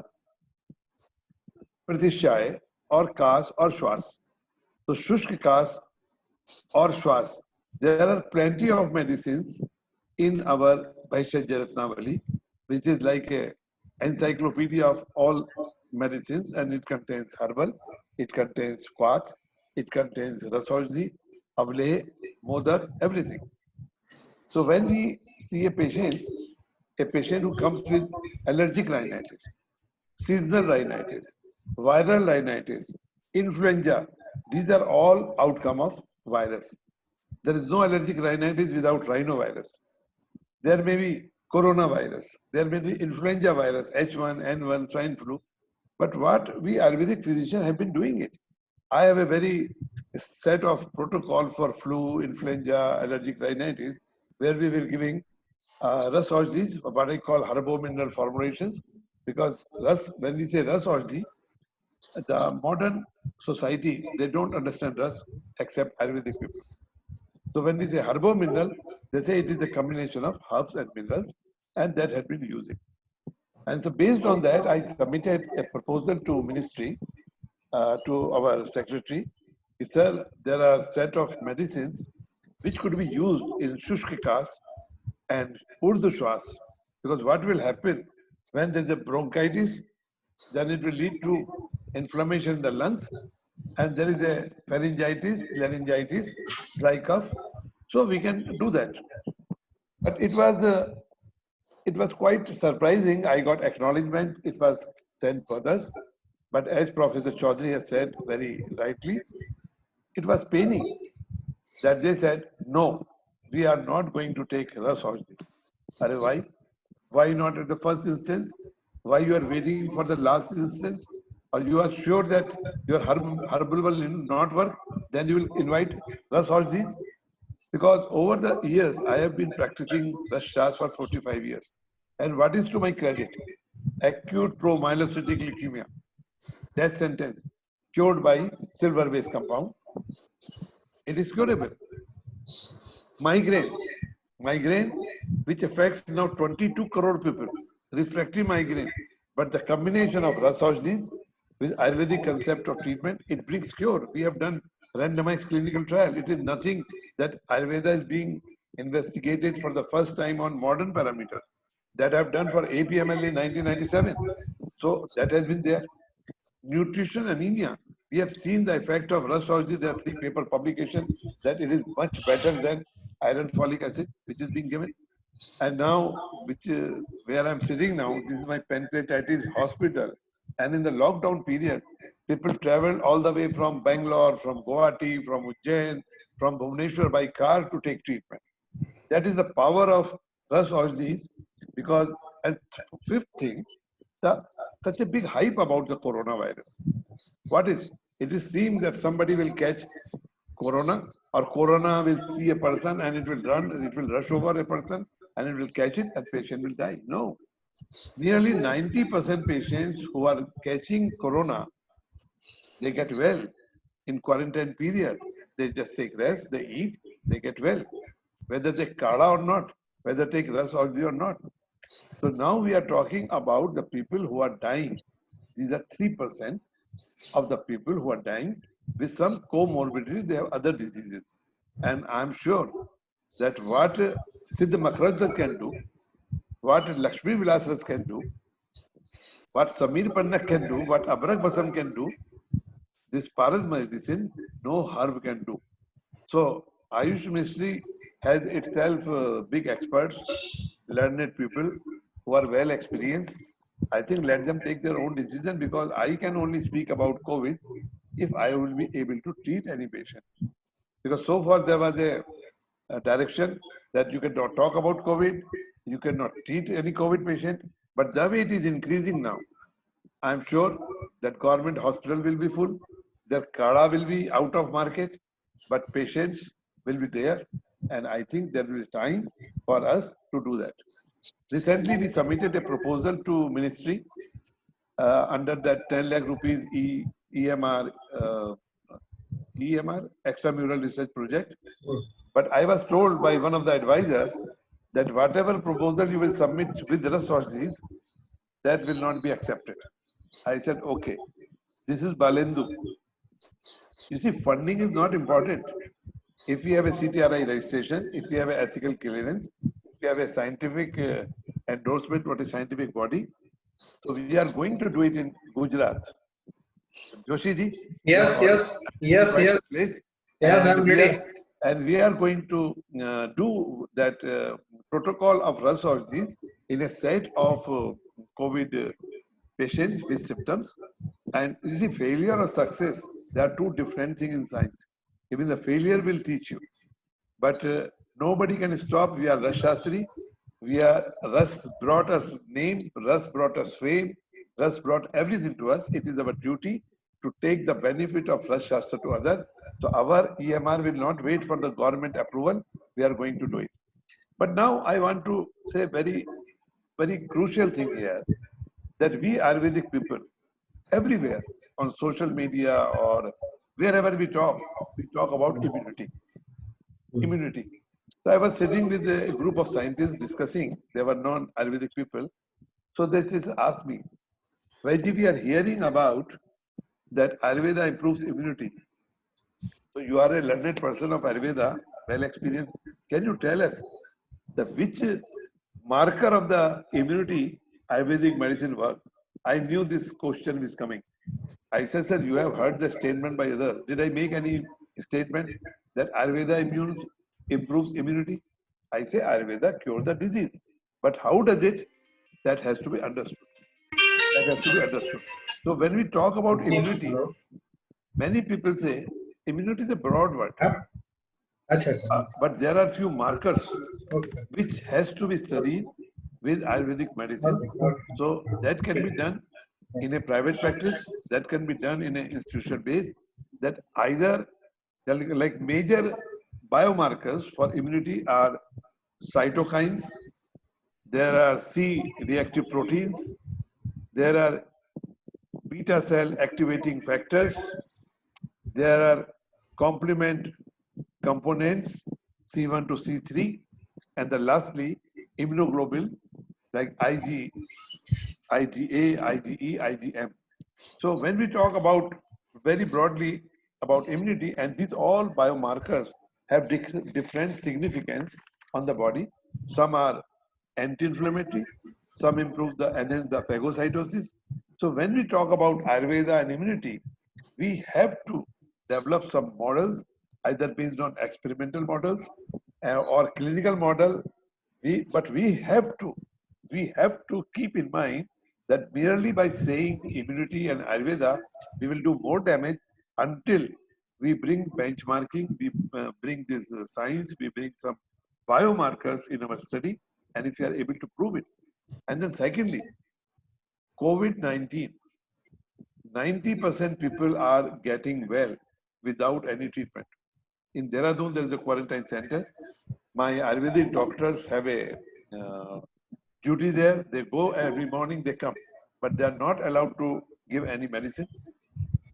Pratishyay or Kas or Shwas, so Shushk Kas or Shwas, there are plenty of medicines in our Bhaishya Ratnavali, which is like a encyclopedia of all medicines, and it contains herbal, it contains Quath, it contains Rasojdi, Avle, Modak, everything. So when we see a patient who comes with allergic rhinitis, seasonal rhinitis, viral rhinitis, influenza, these are all outcome of virus. There is no allergic rhinitis without rhinovirus. There may be coronavirus, there may be influenza virus, H1, N1, swine flu. But what we Ayurvedic physicians have been doing it. I have a very set of protocol for flu, influenza, allergic rhinitis, where we were giving Ras Aujdi, what I call herbo-mineral formulations, because when we say Ras Aujdi, the modern society, they don't understand Ras except Ayurvedic people. So when we say herbo-mineral, they say it is a combination of herbs and minerals, and that had been using. And so based on that, I submitted a proposal to ministry, to our secretary. He said there are a set of medicines which could be used in Shushk Kas and Urdu Shwas, because what will happen when there is a bronchitis, then it will lead to inflammation in the lungs, and there is a pharyngitis, laryngitis, dry cough. So we can do that. But it was quite surprising. I got acknowledgement. It was sent further. But as Professor Chaudhary has said very rightly, it was paining that they said, no, we are not going to take Ras Aujdi. Why? Why not at the first instance? Why you are waiting for the last instance? Or you are sure that your herbal will not work? Then you will invite Ras Aujdi? Because Because over the years, I have been practicing Rashas for 45 years. And what is to my credit? Acute promyelocytic leukemia, death sentence, cured by silver-based compound. It is curable. Migraine, which affects now 22 crore people, refractory migraine. But the combination of Ras Aushadhis with Ayurvedic concept of treatment, it brings cure. We have done randomized clinical trial. It is nothing that Ayurveda is being investigated for the first time on modern parameters that I've done for APML in 1997. So that has been there. Nutrition anemia. We have seen the effect of Ras Aushadhi. There are 3 paper publications that it is much better than iron folic acid, which is being given. And now, where I'm sitting now, this is my pancreatitis hospital. And in the lockdown period, people traveled all the way from Bangalore, from Guwahati, from Ujjain, from Bhubaneswar by car to take treatment. That is the power of Ras Aushadhis. Because, and fifth thing, such a big hype about the coronavirus. What is? It is seen that somebody will catch corona, or corona will see a person and it will rush over a person and it will catch it and patient will die. No. Nearly 90% patients who are catching corona, they get well in quarantine period. They just take rest, they eat, they get well. Whether they kada or not, whether take Ras Aushadhi or not. So now we are talking about the people who are dying. These are 3% of the people who are dying with some comorbidity. They have other diseases. And I'm sure that what Siddha Makaraj can do, what Lakshmi Vilasras can do, what Samir Pannak can do, what Abrak Basam can do, this Paras medicine, no herb can do. So Ayush Ministry has itself big experts, learned people who are well experienced. I think let them take their own decision, because I can only speak about COVID if I will be able to treat any patient. Because so far there was a direction that you cannot talk about COVID, you cannot treat any COVID patient, but the way it is increasing now, I'm sure that government hospital will be full, their kada will be out of market, but patients will be there. And I think there will be time for us to do that. Recently, we submitted a proposal to ministry under that 10 lakh rupees EMR, extramural research project. But I was told by one of the advisors that whatever proposal you will submit with Ras Aushadhis, that will not be accepted. I said, okay, this is Balendu. You see, funding is not important. If we have a CTRI registration, if we have an ethical clearance, if we have a scientific endorsement, what is scientific body, so we are going to do it in Gujarat. Joshi ji? Yes. Yes, I'm ready. And we are going to do that protocol of Ras Aushadhis in a set of COVID patients with symptoms. And you see, failure or success, there are 2 different things in science. Even the failure will teach you. But nobody can stop. We are Ras Shastri. Ras brought us name, Ras brought us fame, Ras brought everything to us. It is our duty to take the benefit of Ras Shastra to others. So our EMR will not wait for the government approval. We are going to do it. But now I want to say very, very crucial thing here, that we Ayurvedic people, everywhere on social media or wherever we talk about immunity. Immunity. So I was sitting with a group of scientists discussing, they were non-Ayurvedic people. So they just asked me, Vaidji, we are hearing about that Ayurveda improves immunity. So you are a learned person of Ayurveda, well experienced. Can you tell us which marker of the immunity Ayurvedic medicine work? I knew this question was coming. I said, sir, you have heard the statement by others. Did I make any statement that Ayurveda improves immunity? I say Ayurveda cures the disease. But how does it? That has to be understood. So when we talk about immunity, many people say immunity is a broad word. But there are few markers which has to be studied with Ayurvedic medicine. So that can be done in a private practice, that can be done in an institutional base, that either like major biomarkers for immunity are cytokines, there are C reactive proteins, there are beta cell activating factors, there are complement components C1 to C3, and then lastly immunoglobulin like Ig, IgA, IgE, IgM. So when we talk about very broadly about immunity, and these all biomarkers have different significance on the body. Some are anti-inflammatory, some improve the enhance the phagocytosis. So when we talk about Ayurveda and immunity, we have to develop some models, either based on experimental models or clinical model. But we have to keep in mind that merely by saying immunity and Ayurveda, we will do more damage until we bring benchmarking, we bring this science, we bring some biomarkers in our study, and if we are able to prove it. And then secondly, COVID-19, 90% people are getting well without any treatment. In Dehradun, there is a quarantine center. My Ayurvedic doctors have a duty there. They go every morning, they come, but they are not allowed to give any medicine.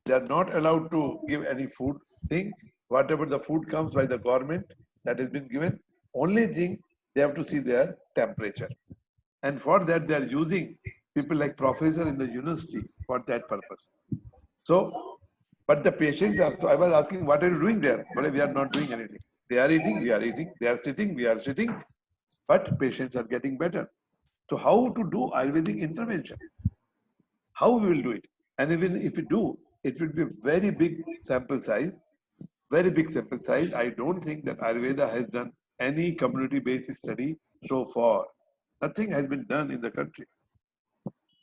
They are not allowed to give any food thing. Whatever the food comes by the government that has been given, only thing they have to see their temperature. And for that, they are using people like professor in the university for that purpose. So, but the patients are, so I was asking, what are you doing there? But we are not doing anything. They are eating, we are eating. They are sitting, we are sitting. But patients are getting better. So how to do Ayurvedic intervention? How we will do it? And even if we do, it will be a very big sample size, very big sample size. I don't think that Ayurveda has done any community-based study so far. Nothing has been done in the country.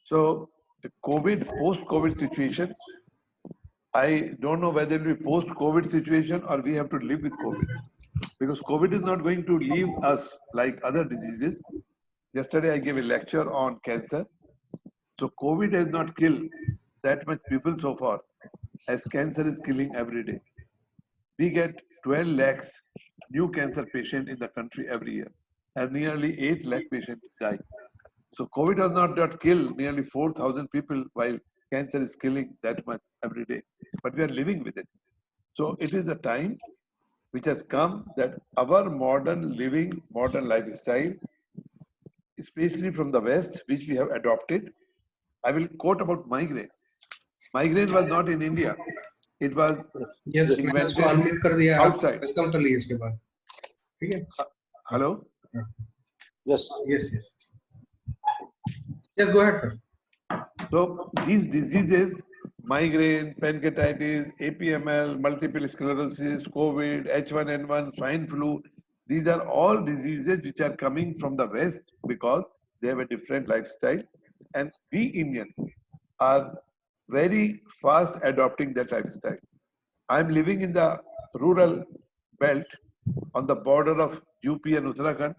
So the COVID, post-COVID situation, I don't know whether it will be post-COVID situation or we have to live with COVID. Because COVID is not going to leave us like other diseases. Yesterday I gave a lecture on cancer. So COVID has not killed that much people so far as cancer is killing every day. We get 12 lakhs new cancer patients in the country every year, and nearly 8 lakh patients die. So COVID has not killed nearly 4,000 people while cancer is killing that much every day. But we are living with it. So it is a time which has come that our modern living, modern lifestyle, especially from the West, which we have adopted. I will quote about migraine. Migraine was not in India. It was Yes, मैंने उसको invented unmute कर दिया, आप outside. welcome कर लीजिए इसके बाद, ठीक है? Hello? Yes, go ahead, sir. So these diseases, migraine, pancreatitis, APML, multiple sclerosis, COVID, H1N1, swine flu, these are all diseases which are coming from the West because they have a different lifestyle. And we Indians are very fast adopting that lifestyle. I'm living in the rural belt on the border of UP and Uttarakhand.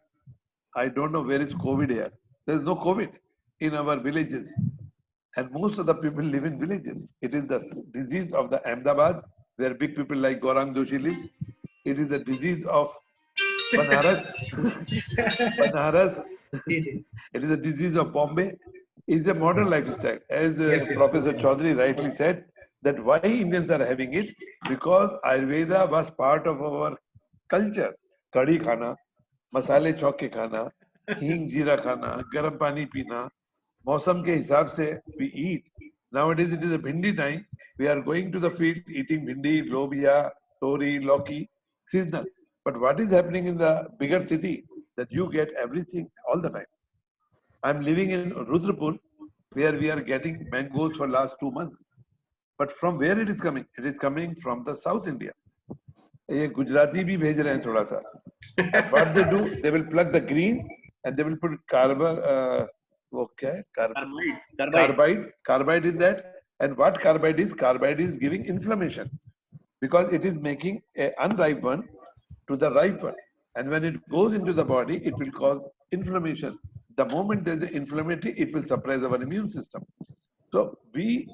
I don't know where is COVID here. There's no COVID in our villages. And most of the people live in villages. It is the disease of the Ahmedabad, where big people like Gaurang Joshi lives. It is a disease of Banaras. Banaras. It is a disease of Bombay. It's a modern lifestyle. As Professor Chaudhary rightly said, that why Indians are having it? Because Ayurveda was part of our culture. Kadi khana, masale chauke khana, hing jeera khana, garam pani pina. Mausam ke hisab se we eat. Nowadays it is a bhindi time. We are going to the field eating bhindi, lobia, tori, loki, seasonal. But what is happening in the bigger city? That you get everything all the time. I'm living in Rudrapur, where we are getting mangoes for last 2 months. But from where it is coming? It is coming from the South India. ये गुजराती भी भेज रहे हैं थोड़ा सा. What they do? They will pluck the green and they will put carbide in that. And what carbide is? Carbide is giving inflammation because it is making an unripe one to the ripe one. And when it goes into the body, it will cause inflammation. The moment there is an inflammatory, it will suppress our immune system. So we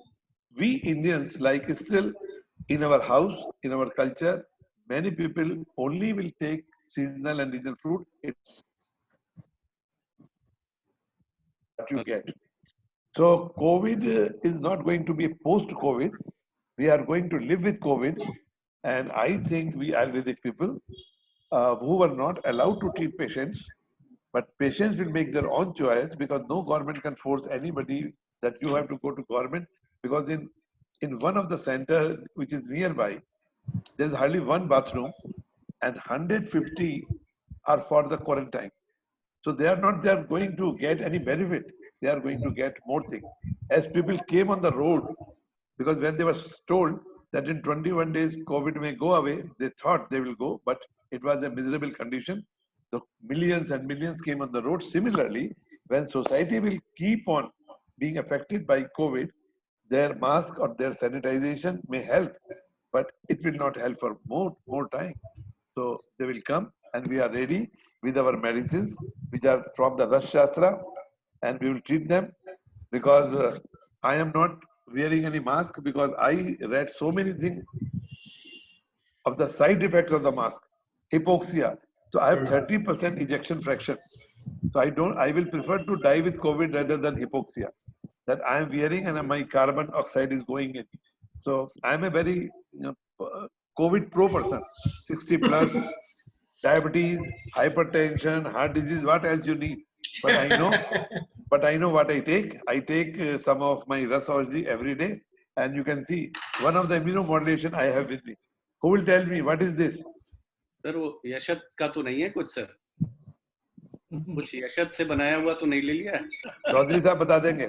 Indians, like still in our house, in our culture, many people only will take seasonal and regional fruit. It's what you get. So COVID is not going to be post-COVID. We are going to live with COVID. And I think we Ayurvedic people who were not allowed to treat patients, but patients will make their own choice because no government can force anybody that you have to go to government, because in one of the center which is nearby, there's hardly one bathroom and 150 are for the quarantine. So they are going to get any benefit. They are going to get more things. As people came on the road, because when they were told that in 21 days COVID may go away, they thought they will go, but it was a miserable condition. The millions and millions came on the road. Similarly, when society will keep on being affected by COVID, their mask or their sanitization may help, but it will not help for more time. So they will come, and we are ready with our medicines, which are from the Ras Shastra, and we will treat them, because I am not wearing any mask because I read so many things of the side effects of the mask. Hypoxia. So I have 30% ejection fraction. So I will prefer to die with COVID rather than hypoxia that I am wearing, and my carbon oxide is going in. So I am a very COVID pro person, 60 plus, diabetes, hypertension, heart disease, what else you need? But I know what I take. I take some of my Ras Orji every day, and you can see one of the immunomodulation I have with me. Who will tell me what is this? Sir वो यशत का तो नहीं है कुछ sir? कुछ यशत से बनाया हुआ तो नहीं ले लिया? चौधरी साहब बता देंगे.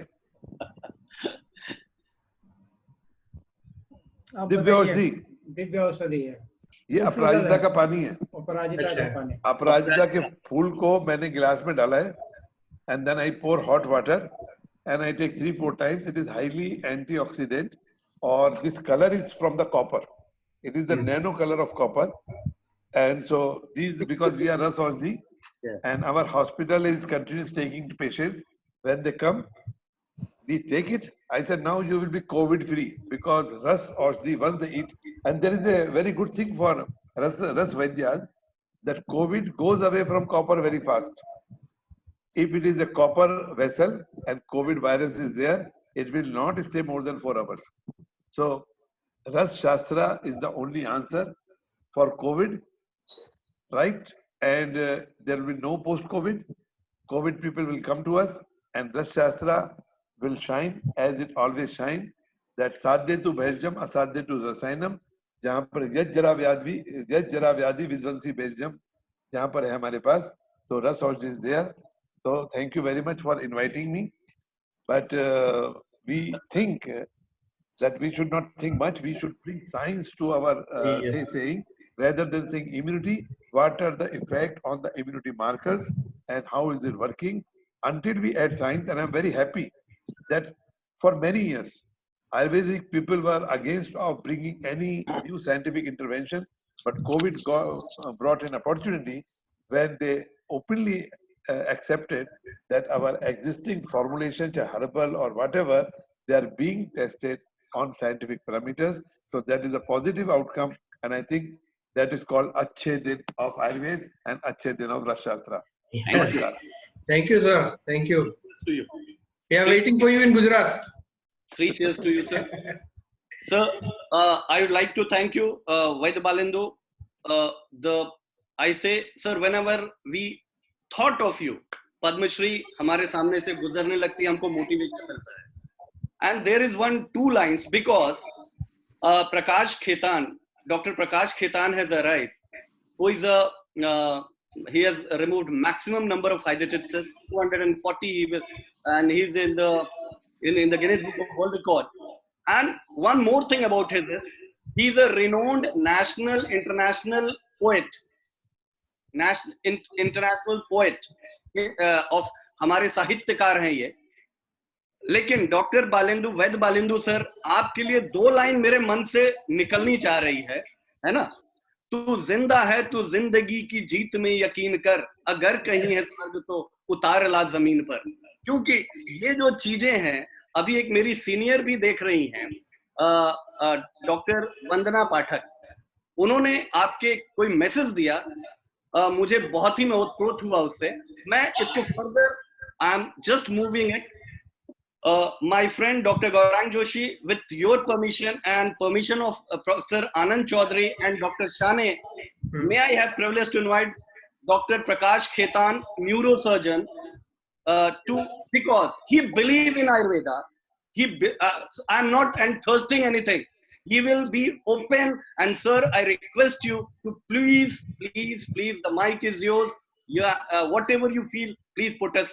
दिव्य औषधि है. ये अपराजिता का पानी है. अपराजिता का पानी. अपराजिता के फूल को मैंने गिलास में डाला है, and then I pour hot water and I take 3-4 times. It is highly antioxidant, or this color is from the copper. It is the nano color of copper. And so these, because we are Ras Orji, and our hospital is continuously taking patients. When they come, we take it. I said, now you will be COVID free, because Ras Orji, once they eat, and there is a very good thing for Ras Vaidyas, that COVID goes away from copper very fast. If it is a copper vessel and COVID virus is there, it will not stay more than 4 hours. So Ras Shastra is the only answer for COVID, right? And there will be no post-COVID. COVID people will come to us, and Ras Shastra will shine as it always shine. That sadhya tu bhaijam, asadhya tu rasayanam. जहाँ पर यज जरा व्याधि विध्वंसी बेजम जहाँ पर है हमारे पास, तो Ras Orji is there. So thank you very much for inviting me. But we think that we should not think much. We should bring science to our saying, rather than saying immunity. What are the effect on the immunity markers and how is it working? Until we add science, and I'm very happy that for many years, Ayurvedic people were against of bringing any new scientific intervention, but COVID brought an opportunity when they openly accepted that our existing formulation, herbal or whatever, they are being tested on scientific parameters. So that is a positive outcome, and I think that is called Achhe Din of Ayurveda and Achhe Din of Ras Shastra. Thank you, sir. Thank you. To you. We are waiting for you in Gujarat. 3 cheers to you, sir. Sir, I would like to thank you, Vaidya Balendu. I say, sir, whenever we thought of you, Padma Shri हमारे सामने से गुजरने लगती है, हमको motivation मिलता है. And there is 2 lines, because Prakash Khetan, Dr. Prakash Khetan has arrived, who is he has removed maximum number of hydatids, 240, and he's in the Guinness Book of World Record. And one more thing about him is, he's a renowned national, international poet, international poet of हमारे साहित्यकार हैं ये. लेकिन doctor Balendu, वैद्य Balendu sir, आपके लिए 2 line मेरे मन से निकलनी चाह रही है ना? तू जिंदा है, तू जिंदगी की जीत में यकीन कर, अगर कहीं है स्वर्ग तो उतार ला जमीन पर. क्योंकि ये जो चीजें हैं, अभी एक मेरी सीनियर भी देख रही हैं, डॉक्टर वंदना पाठक, उन्होंने आपके कोई मैसेज दिया, मुझे बहुत ही मैं ओतप्रोत हुआ उससे। मैं इसको further I am just moving it. My friend Dr. Gaurang Joshi, with your permission and permission of Professor Anand Chaudhary and Dr. Shane, may I have privilege to invite Dr. Prakash Khetan, neurosurgeon, because he believe in Ayurveda. I'm not thirsting anything. He will be open, and sir, I request you to please, the mic is yours. Whatever you feel, please put us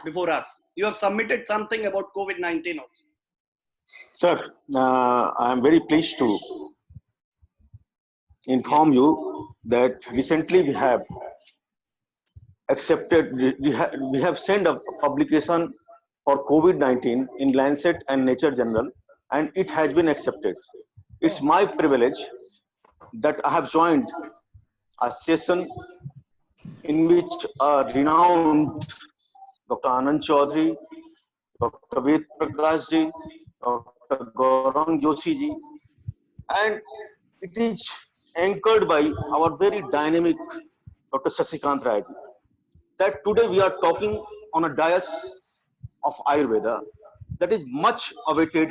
before us. You have submitted something about COVID-19 also. Sir, I am very pleased to inform you that recently we have accepted, we have sent a publication for COVID-19 in Lancet and Nature Journal, and it has been accepted. It's my privilege that I have joined a session in which a renowned Dr. Anand Chaudhary, Dr. Ved Prakash ji, Dr. Gaurang Joshi ji, and it is anchored by our very dynamic Dr. Sasikant Rai ji. That today we are talking on a dais of Ayurveda that is much awaited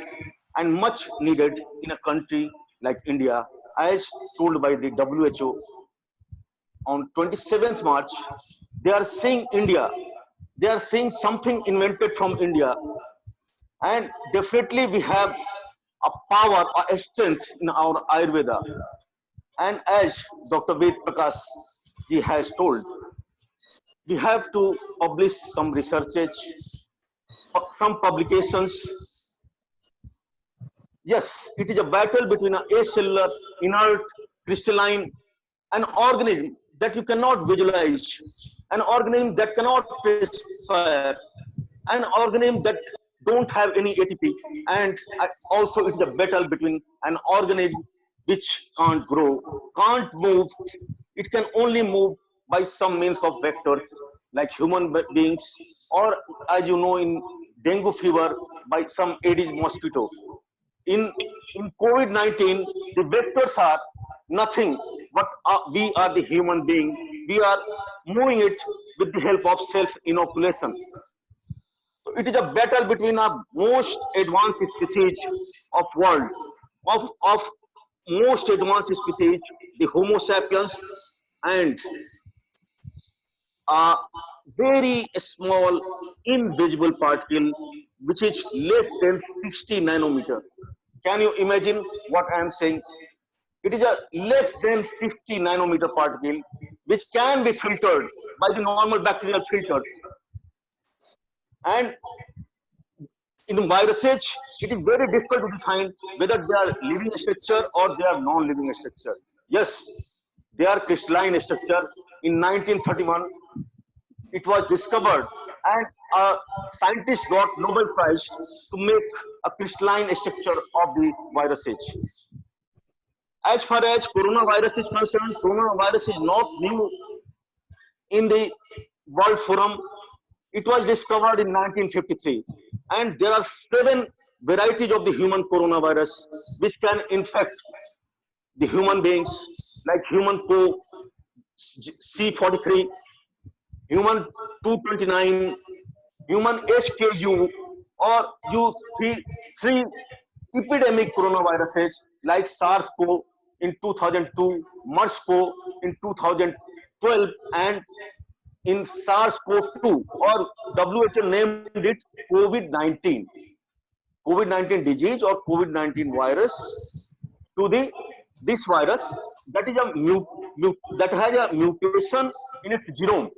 and much needed in a country like India, as told by the WHO. On 27th March, they are saying India. They are saying something invented from India, and definitely we have a power, a strength in our Ayurveda. And as Dr. Ved Prakash ji has told, we have to publish some researches, some publications. Yes, it is a battle between an acellular, inert, crystalline, an organism that you cannot visualize, an organism that cannot taste fire, an organism that don't have any ATP, and also it's a battle between an organism which can't grow, can't move. It can only move by some means of vectors like human beings, or as you know in dengue fever by some Aedes mosquito. In COVID-19, the vectors are nothing but we are the human being. We are moving it with the help of self-inoculations. So it is a battle between our most advanced species of world, of most advanced species, the Homo sapiens, and a very small invisible particle which is less than 60 nanometer. Can you imagine what I am saying? It is a less than 50 nanometer particle which can be filtered by the normal bacterial filters. And in viruses, it is very difficult to define whether they are living structure or they are non-living structure. Yes, they are crystalline structure. In 1931, it was discovered, and a scientist got Nobel Prize to make a crystalline structure of the viruses. As far as coronavirus is concerned, coronavirus is not new in the World Forum. It was discovered in 1953, and there are 7 varieties of the human coronavirus which can infect the human beings, like human co C43, human 229, human HKU, or U3 epidemic coronaviruses like SARS-CoV in 2002, MERS-CoV in 2012, and in SARS-CoV-2, or WHO named it COVID-19. COVID-19 disease or COVID-19 virus to this virus that is that has a mutation in its genome.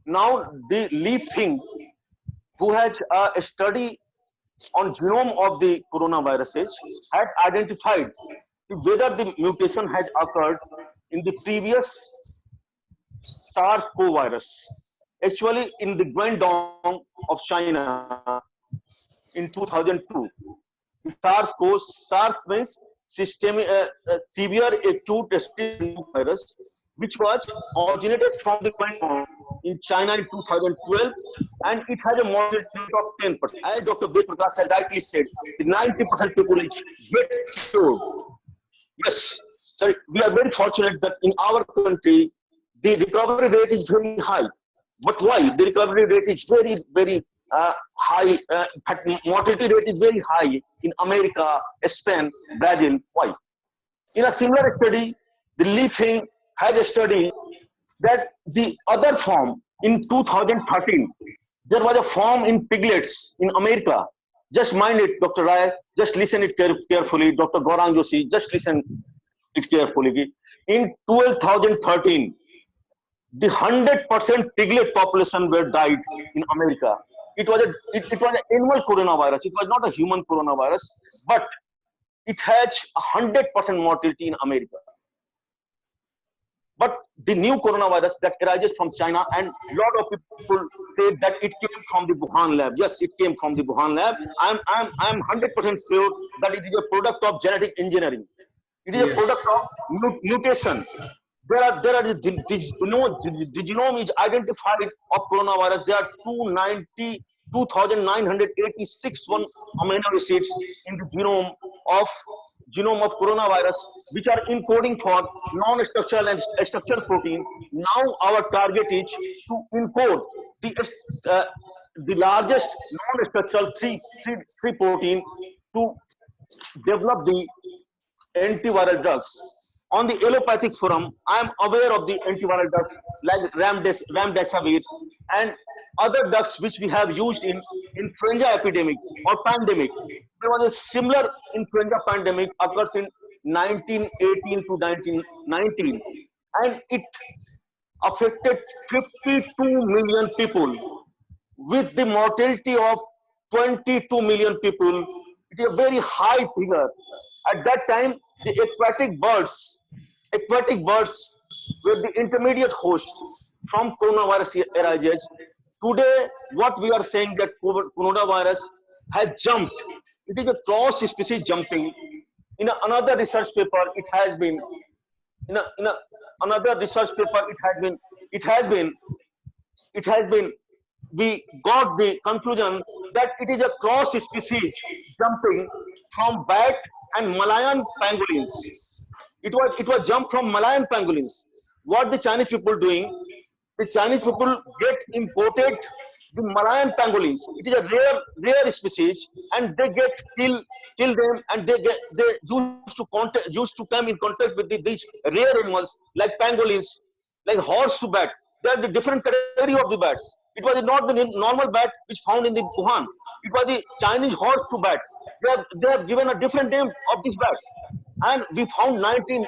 Now the Li Feng, who has a study on genome of the coronaviruses, had identified whether the mutation has occurred in the previous SARS-CoV virus. Actually, in the Guangdong of China in 2002, SARS-CoV, SARS means systemic severe acute respiratory virus, which was originated from the Guangdong in China in 2012, and it has a mortality rate of 10%. As Dr. Ved Prakash has rightly said, the 90% people is get cured. Yes, Sir, we are very fortunate that in our country, the recovery rate is very high. But why? The recovery rate is very, very high. But mortality rate is very high in America, Spain, Brazil. Why? In a similar study, the Leafing has a study that the other form in 2013, there was a form in piglets in America. Just mind it, Dr. Rai, just listen it carefully. Dr. Gaurang Joshi, just listen it carefully. In 2013, the 100% piglet population were died in America. It was an animal coronavirus. It was not a human coronavirus, but it has 100% mortality in America. But the new coronavirus that arises from China, and a lot of people say that it came from the Wuhan lab. Yes, it came from the Wuhan lab. I'm 100% sure that it is a product of genetic engineering. It is a product of mutation. The genome is identified of coronavirus. There are 2,986 amino acids in the genome of coronavirus, which are encoding for non-structural and structural protein. Now our target is to encode the largest non-structural three protein to develop the antiviral drugs. On the allopathic forum, I am aware of the antiviral drugs like remdesivir and other drugs which we have used in influenza epidemic or pandemic. There was a similar influenza pandemic occurs in 1918 to 1919, and it affected 52 million people with the mortality of 22 million people. It is a very high figure. At that time, the aquatic birds were the intermediate host from coronavirus arises. Today, what we are saying that coronavirus has jumped. It is a cross species jumping. In another research paper, it has been. Another research paper, it has been. We got the conclusion that it is a cross species jumping from bat and Malayan pangolins. It was jumped from Malayan pangolins. What the Chinese people doing? The Chinese people get imported the Malayan pangolins. It is a rare species, and they get kill them, and they used to come in contact with these rare animals like pangolins, like horse to bat. They are the different category of the bats. It was not the normal bat which found in the Wuhan. It was the Chinese horse to bat. They have given a different name of this bat. And we found 96.5%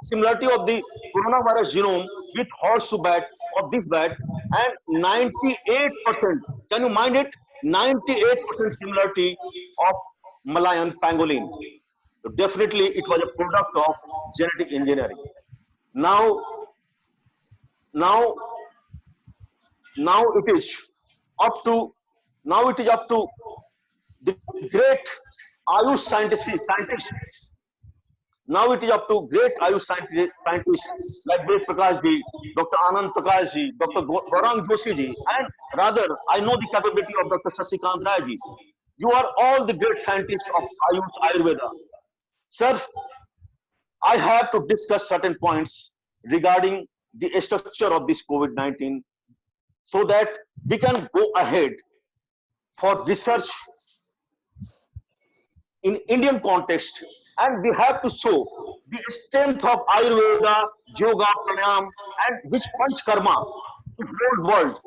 similarity of the coronavirus genome with horse to bat of this bat, and 98%, can you mind it? 98% similarity of Malayan pangolin. So definitely it was a product of genetic engineering. Now it is up to the great Ayush scientists. Now it is up to great Ayush scientists like Ved Prakash ji, Dr. Anand Prakash ji, Dr. Gaurang Joshi ji, and rather I know the capability of Dr. Sasikant Rai ji. You are all the great scientists of Ayush Ayurveda. Sir, I have to discuss certain points regarding the structure of this COVID-19 so that we can go ahead for research in Indian context, and we have to show the strength of Ayurveda, Yoga, Pranayam, and which Panch Karma to the whole world.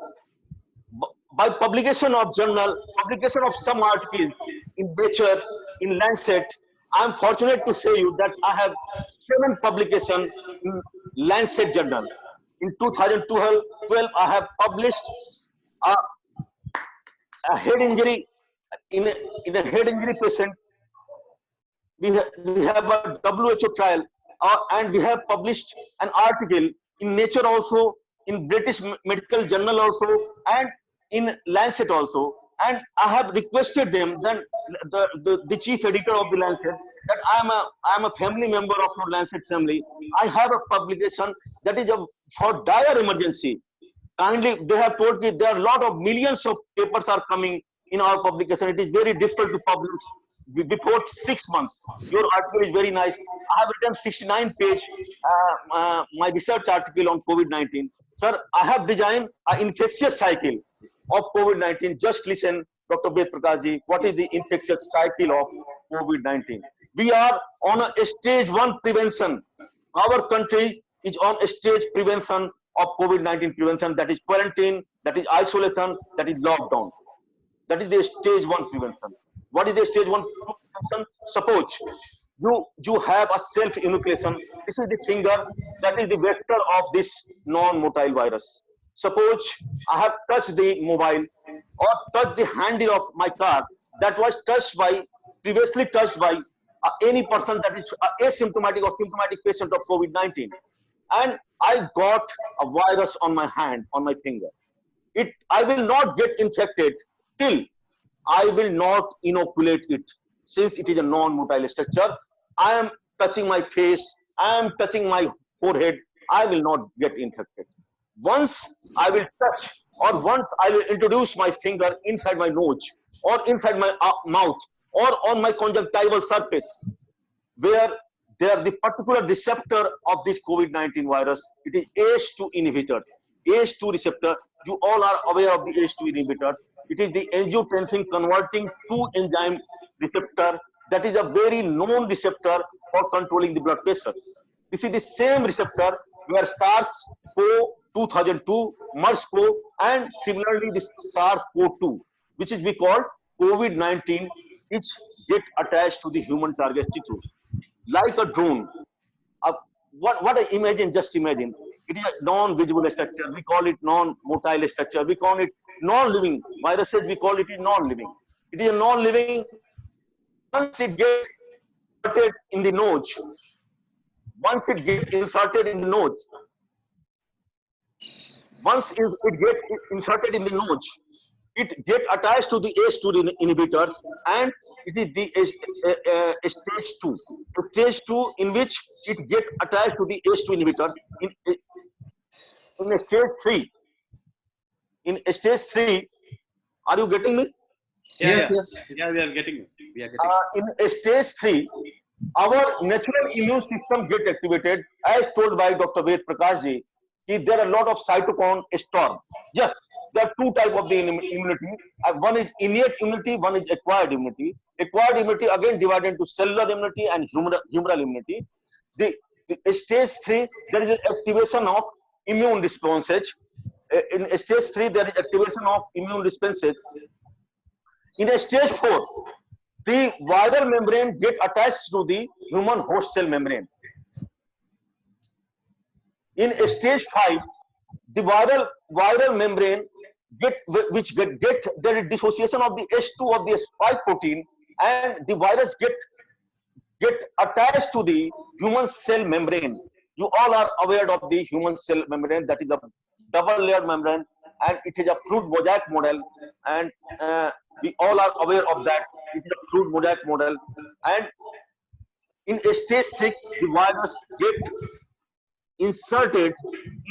By publication of some articles in Nature, in Lancet, I am fortunate to say you that I have 7 publications in Lancet journal. In 2012, I have published a head injury in a head injury patient. We have a WHO trial, and we have published an article in Nature also, in British Medical Journal also, and in Lancet also. And I have requested them, then the chief editor of the Lancet, that I am a family member of the Lancet family. I have a publication that is for dire emergency. Kindly, they have told me there are a lot of millions of papers are coming in our publication. It is very difficult to publish before 6 months. Your article is very nice. I have written 69 page my research article on COVID-19. Sir, I have designed an infectious cycle of COVID-19. Just listen, Dr. Ved Prakash ji, what is the infectious cycle of COVID-19? We are on a stage 1 prevention. Our country is on a stage prevention of COVID-19 prevention, that is quarantine, that is isolation, that is lockdown. That is the stage 1 prevention. What is the stage 1 prevention? Suppose you have a self-inoculation. This is the finger, that is the vector of this non-motile virus. Suppose I have touched the mobile or touched the handle of my car that was previously touched by any person that is asymptomatic or symptomatic patient of COVID-19, and I got a virus on my hand, on my finger. I will not get infected till I will not inoculate it, since it is a non-motile structure. I am touching my face, I am touching my forehead, I will not get infected. Once I will touch, or once I will introduce my finger inside my nose or inside my mouth or on my conjunctival surface, where there the particular receptor of this COVID-19 virus, it is ACE2 inhibitor. ACE2 receptor, you all are aware of the ACE2 inhibitor. It is the angiotensin converting 2 enzyme receptor, that is a very known receptor for controlling the blood pressure. This is the same receptor where SARS-CoV-2002, MERS-CoV, and similarly this SARS-CoV-2, which is we call COVID-19, which get attached to the human target tissue like a drone. What I imagine, just imagine, it is a non-visible structure. We call it non-motile structure. We call it non-living. Viruses, we call it non-living. It is a non-living. Once it gets inserted in the nose, once it gets inserted in the nose, it get attached to the ACE2 inhibitors, and it is the stage 2. The stage 2 in which it get attached to the ACE2 inhibitors. In stage 3. In stage 3, are you getting me? Yeah, we are getting it. In stage 3, our natural immune system get activated, as told by Dr. Ved Prakash ji. There are a lot of cytokine storm. Yes, there are 2 types of the immunity. One is innate immunity, one is acquired immunity. Acquired immunity again divided into cellular immunity and humoral immunity. The stage 3, there is an activation of immune responses. In stage 3, there is activation of immune responses. In stage 4, the viral membrane get attached to the human host cell membrane. In stage 5, the viral membrane get there is dissociation of the H2 of the spike protein, and the virus get attached to the human cell membrane. You all are aware of the human cell membrane, that is a double layered membrane, and it is a fruit mosaic model, and we all are aware of that. It is a fruit mosaic model, and in stage 6, the virus get inserted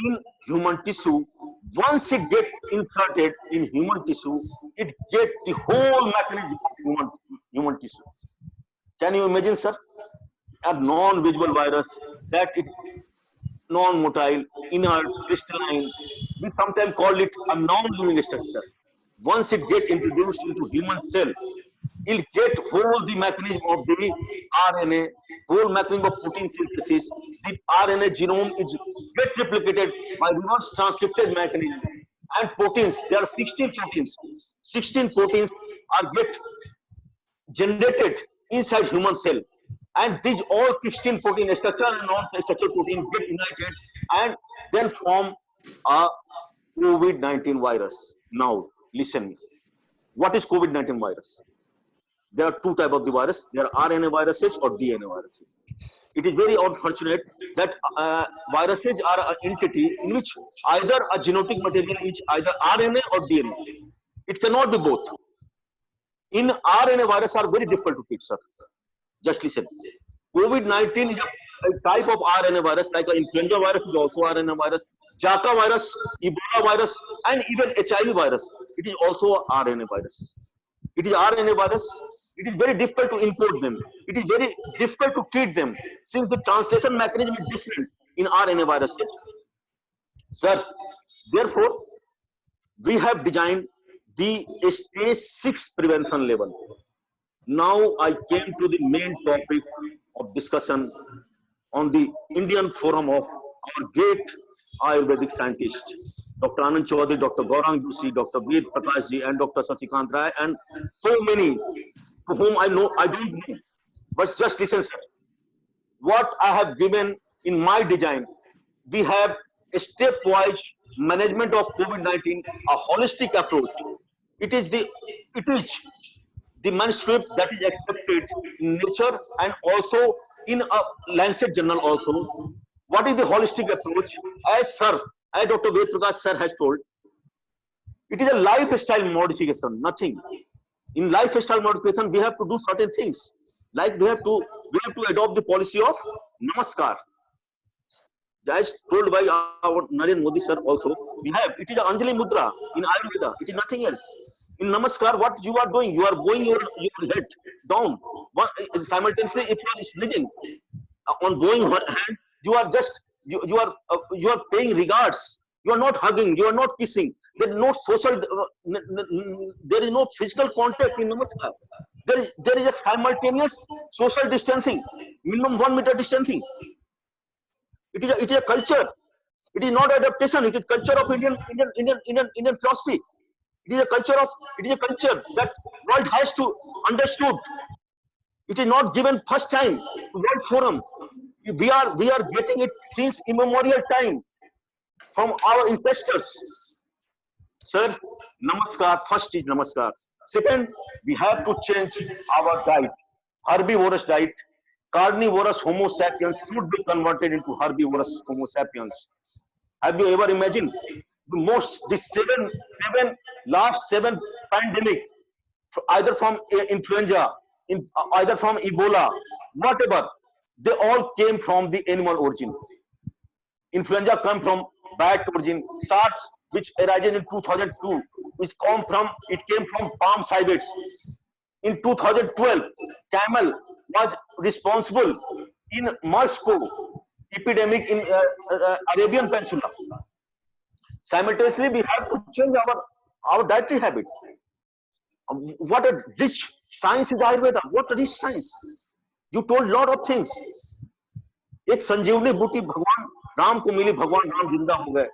in human tissue. Once it gets inserted in human tissue, it gets the whole mechanism of human tissue. Can you imagine, sir? A non-visible virus that is non-motile, inert, crystalline. We sometimes call it a non-living structure. Once it gets introduced into human cell, it get whole the mechanism of the RNA, whole mechanism of protein synthesis. The RNA genome is get replicated by reverse transcriptase mechanism, and proteins. There are 16 proteins. 16 proteins are get generated inside human cell, and these all 16 protein structure and non-structural protein get united and then form a COVID-19 virus. Now listen, what is COVID-19 virus? There are 2 types of the virus. There are RNA viruses or DNA viruses. It is very unfortunate that viruses are an entity in which either a genetic material is either RNA or DNA. It cannot be both. In RNA virus are very difficult to treat, sir. Just listen. COVID-19 is a type of RNA virus, like an influenza virus is also RNA virus, Zika virus, Ebola virus, and even HIV virus. It is also a RNA virus. It is RNA virus. It is very difficult to import them. It is very difficult to treat them since the translation mechanism is different in RNA viruses. Sir, therefore, we have designed the stage 6 prevention level. Now I came to the main topic of discussion on the Indian forum of our great Ayurvedic scientists, Dr. Anand Chaudhary, Dr. Gaurang Joshi, Dr. Ved Prakash ji, and Dr. Sasikant Rai, and so many to whom I don't know. But just listen, sir. What I have given in my design, we have a stepwise management of COVID-19, a holistic approach. It is the manuscript that is accepted in Nature and also in a Lancet journal also. What is the holistic approach? As Dr. Ved Prakash sir has told, it is a lifestyle modification, nothing. In lifestyle modification, we have to do certain things. Like we have to adopt the policy of Namaskar. As told by our Narendra Modi sir also, it is Anjali Mudra in Ayurveda. It is nothing else. In Namaskar, what you are doing, you are going your head down. Simultaneously, if you are sneezing on bowing hand, you are just you are paying regards. You are not hugging. You are not kissing. There is no social. There is no physical contact in Namaskar. There is a simultaneous social distancing, minimum 1 meter distancing. It is a culture. It is not adaptation. It is culture of Indian philosophy. It is a culture that world has to understood. It is not given first time to World Forum. We are getting it since immemorial time from our ancestors. Sir, Namaskar. First is Namaskar. Second, we have to change our diet. Herbivorous diet. Carnivorous Homo sapiens should be converted into herbivorous Homo sapiens. Have you ever imagined the last seven pandemic, either from influenza, either from Ebola, whatever, they all came from the animal origin. Influenza came from bat origin. SARS, which arises in 2002, it came from palm civets. In 2012, camel was responsible in Moscow epidemic in Arabian Peninsula. Simultaneously, we have to change our dietary habit. What a rich science is Ayurveda. What a rich science. You told lot of things. एक संजीवनी बूटी भगवान राम को मिली, भगवान राम जिंदा हो गए,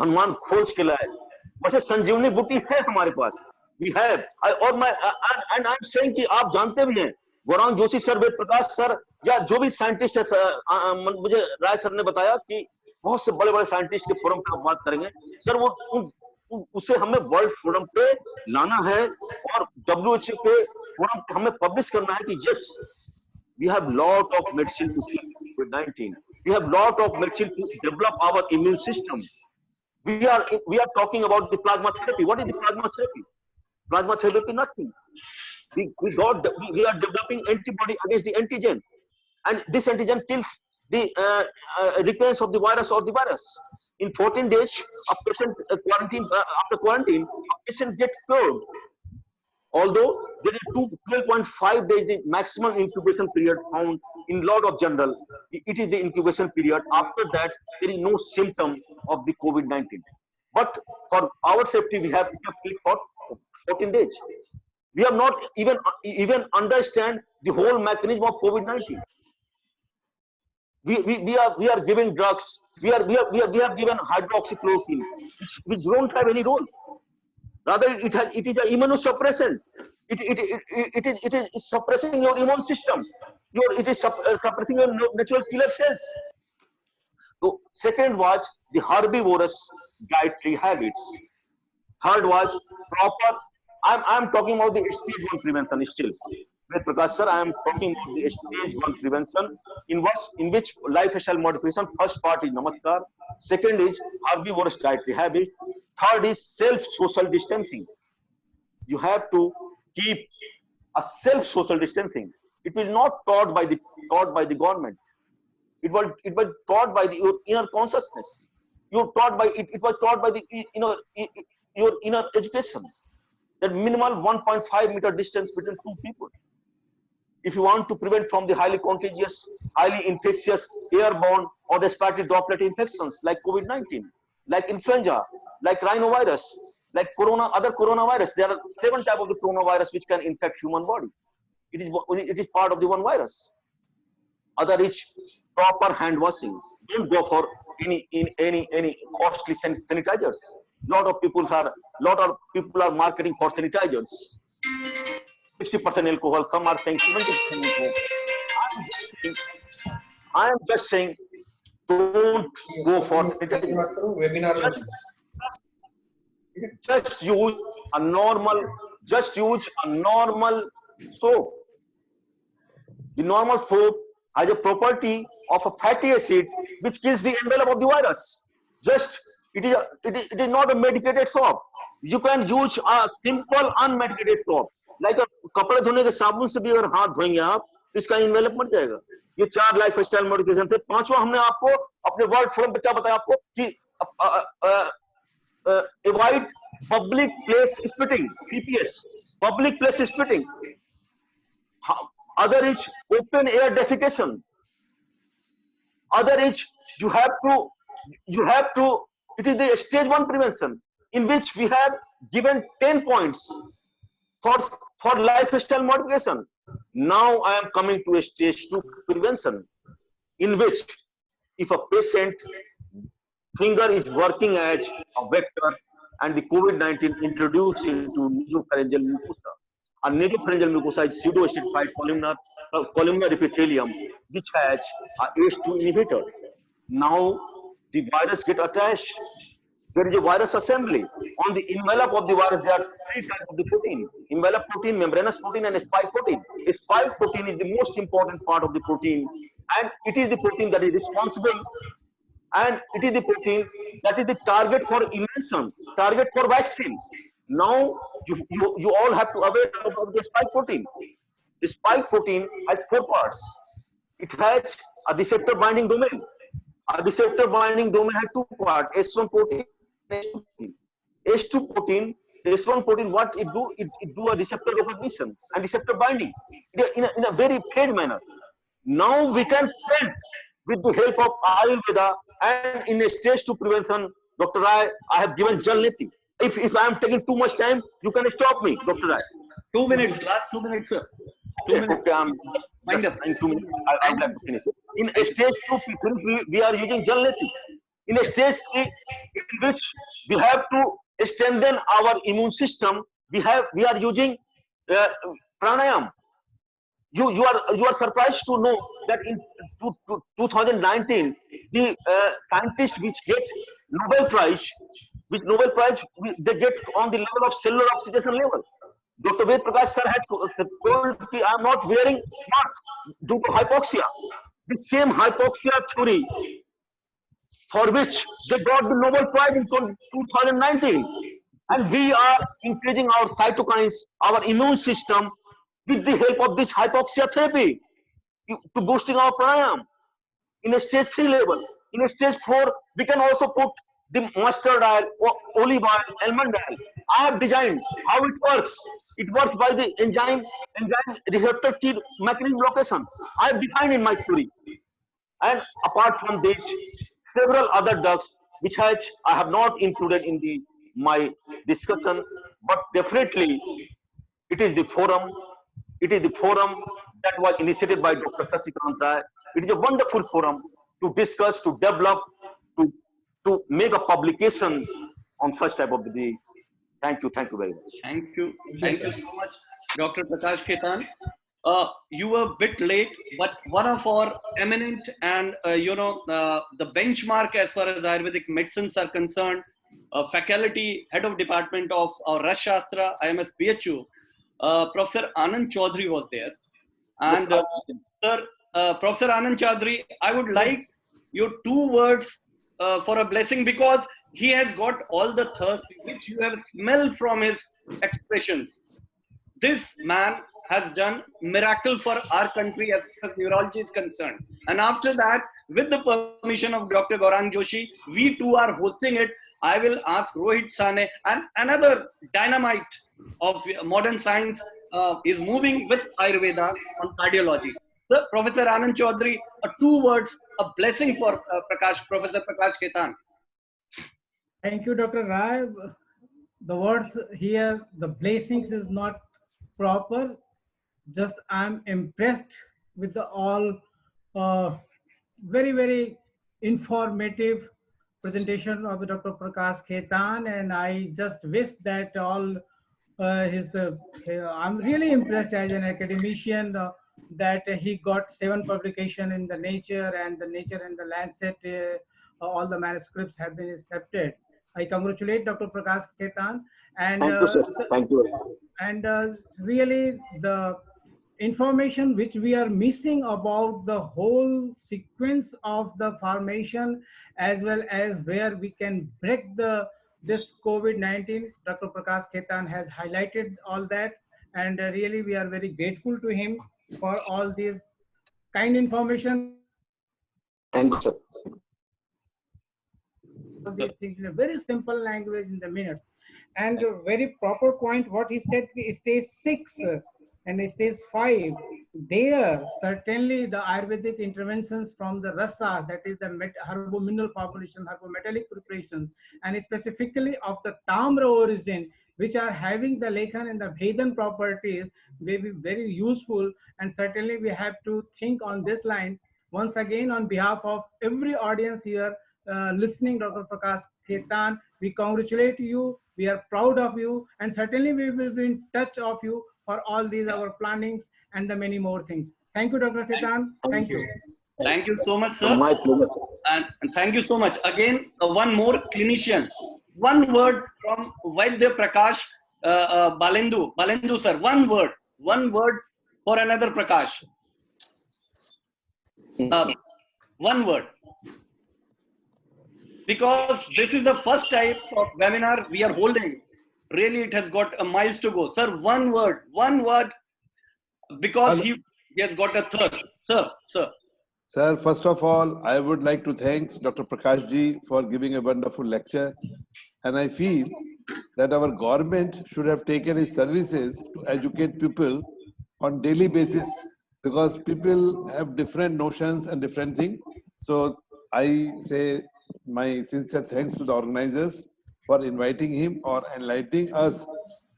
हनुमान खोज के लाए. वैसे संजीवनी बूटी है हमारे पास. We have, और मैं and I'm saying कि आप जानते भी हैं, गौरांग जोशी सर, वेद प्रकाश सर, या जो भी साइंटिस्ट है, मुझे राय सर ने बताया कि बहुत से बड़े साइंटिस्ट के फोरम पे बात करेंगे. सर वो उसे हमें वर्ल्ड फोरम पे लाना है और WHO के फोरम पे हमें पब्लिश करना है कि yes, we have lot of medicine to treat COVID-19. We have lot of medicine to develop our immune system. We are talking about the plasma therapy. What is the plasma therapy? Plasma therapy, nothing. We are developing antibody against the antigen, and this antigen kills the recurrence of the virus or the virus. In 14 days, a patient after quarantine, a patient gets cured. Although there is 12.5 days the maximum incubation period found in lot of journal, it is the incubation period. After that, there is no symptom of the COVID-19. But for our safety, we have kept it for 14 days. We have not even understand the whole mechanism of COVID-19. We are giving drugs. We have given hydroxychloroquine, which don't have any role. Rather, it is an immunosuppressant. It is suppressing your immune system. It is suppressing your natural killer cells. So, second was the herbivorous dietary habits. Third was proper. I'm talking about the stage 1 prevention still. With Prakash sir, I am talking about the stage 1 prevention in which lifestyle modification. First part is Namaskar. Second is herbivorous dietary habit. Third is self-social distancing. You have to keep a self-social distancing. It was not taught by the government. It was taught by your inner consciousness. It was taught by your inner education. that minimal 1.5 meter distance between two people. If you want to prevent from the highly contagious, highly infectious, airborne or respiratory droplet infections like COVID-19, like influenza, like rhinovirus, like other coronavirus. There are 7 types of the coronavirus which can infect human body. It is part of the one virus. Other is proper hand washing. Don't go for any costly sanitizers. Lot of people are marketing for sanitizers. 60% alcohol. Some are saying 70% alcohol. I am just saying, don't go for sanitizer. Just use a normal soap. The normal soap has a property of a fatty acid which kills the envelope of the virus. It is not a medicated soap. You can use a simple unmedicated soap. Like a कपड़े धोने के साबुन से भी अगर हाथ धोएंगे आप तो इसका इन्वेलप मर जाएगा. ये 4 लाइफस्टाइल मॉडिफिकेशन थे. 5वां हमने आपको अपने वर्ल्ड फोरम पे क्या बताया आपको कि avoid public place spitting, PPS, public place spitting. Other is open air defecation. Other is you have to. It is the stage 1 prevention in which we have given 10 points for lifestyle modification. Now I am coming to a stage 2 prevention, in which if a patient finger is working as a vector and the COVID-19 introduced into nasopharyngeal mucosa. A nasopharyngeal mucosa is pseudoacidified columnar epithelium which has a ACE2 inhibitor. Now the virus get attached. There is a virus assembly. On the envelope of the virus, there are 3 types of the protein: envelope protein, membranous protein, and spike protein. A spike protein is the most important part of the protein, and it is the protein that is responsible, and it is the protein that is the target for immunisms, target for vaccines. Now you all have to aware of the spike protein. The spike protein has 4 parts. It has a receptor binding domain. A receptor binding domain has 2 parts: S1 protein, S2 protein. S1 protein, what it do? It do a receptor recognition and receptor binding in a very phased manner. Now we can prevent with the help of Ayurveda, and in a stage 2 prevention, Dr. Rai, I have given Jal Niti. If I am taking too much time, you can stop me, Dr. Rai. 2 minutes, last 2 minutes, sir. 2 minutes. Okay, I'm just in 2 minutes. I would like to finish. In a stage 2, we are using Jal Niti. In a stage 3, in which we have to strengthen our immune system, we are using pranayam. You are surprised to know that in 2019, the scientists which get Nobel Prize, they get on the level of cellular oxidation level. Dr. Ved Prakash sir has told that I am not wearing mask due to hypoxia. The same hypoxia theory for which they got the Nobel Prize in 2019. And we are increasing our cytokines, our immune system, with the help of this hypoxia therapy to boosting our pranayam in a stage 3 level. In a stage 4, we can also put the mustard oil, olive oil, almond oil. I have designed how it works. It works by the enzyme receptor T mechanism location. I have defined in my theory. And apart from this, several other drugs which I have not included in my discussion, but definitely it is the forum. It is the forum that was initiated by Dr. Sasikant Rai. It is a wonderful forum to discuss, to develop, to make a publication on such type of disease. Thank you very much. Thank you so much, Dr. Prakash Khaitan. You were a bit late, but one of our eminent and the benchmark as far as Ayurvedic medicines are concerned, faculty head of department of our Ras Shastra, IMS PHU, Professor Anand Chaudhary was there. And sir, Professor Anand Chaudhary, I would like your 2 words for a blessing, because he has got all the thirst which you have smelled from his expressions. This man has done miracle for our country as far as neurology is concerned. And after that, with the permission of Dr. Gaurang Joshi, we too are hosting it. I will ask Rohit Sane, and another dynamite of modern science is moving with Ayurveda on cardiology. Sir, Professor Anand Chaudhary, two words, a blessing for Professor Prakash Ketan. Thank you, Dr. Rai. The words here, the blessings is not proper. Just I'm impressed with the all very, very informative presentation of Dr. Prakash Ketan, and I just wish that all I'm really impressed as an academician that he got 7 publication in the Nature and the Nature and the Lancet. All the manuscripts have been accepted. I congratulate Dr. Prakash Ketan, and Thank you, sir. Thank you. and really the information which we are missing about the whole sequence of the formation, as well as where we can break this COVID-19. Dr. Prakash Ketan has highlighted all that, and really we are very grateful to him for all these kind information. Thank you, sir. These things in a very simple language in the minutes, and a very proper point what he said, stage 6 and stage 5, there certainly the Ayurvedic interventions from the rasa, that is the herbo-mineral formulation, herbo-metallic preparations, and specifically of the tamra origin, which are having the Lekhan and the Vedan properties, may be very useful. And certainly we have to think on this line. Once again, on behalf of every audience here listening, Dr. Prakash Ketan, we congratulate you, we are proud of you, and certainly we will be in touch of you for all these our plannings and the many more things. Thank you, Dr. Ketan. Thank you. Thank you so much, sir. My pleasure, sir. And thank you so much. Again, one more clinician. One word from Vaidya Prakash Balendu. Balendu, sir. One word for another Prakash. One word. Because this is the first type of webinar we are holding. Really, it has got a miles to go. Sir, one word, because he has got a thirst. Sir. Sir, first of all, I would like to thank Dr. Prakash ji for giving a wonderful lecture. And I feel that our government should have taken his services to educate people on daily basis, because people have different notions and different things. So I say my sincere thanks to the organizers for inviting him or enlightening us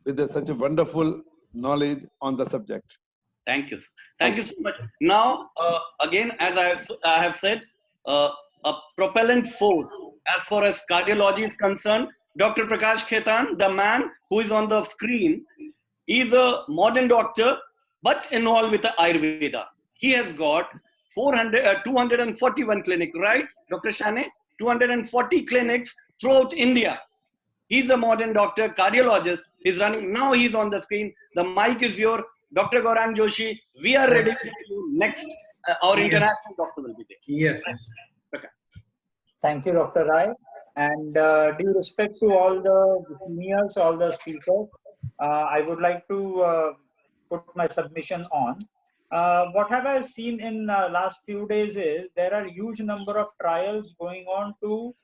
with such a wonderful knowledge on the subject. Thank you. Thank you so much. Now, again, as I have said, a propellant force as far as cardiology is concerned, Dr. Prakash Ketan, the man who is on the screen, is a modern doctor, but involved with the Ayurveda. He has got 241 clinics, right, Dr. Shane? 240 clinics throughout India. He's a modern doctor, cardiologist. He's running. Now he's on the screen. The mic is yours. Dr. Gaurang Joshi, we are ready for you next. Our international doctor will be there. Yes. Okay. Thank you, Dr. Rai. And due respect to all the seniors, all the speakers, I would like to put my submission on. What have I seen in last few days is there are huge number of trials going on to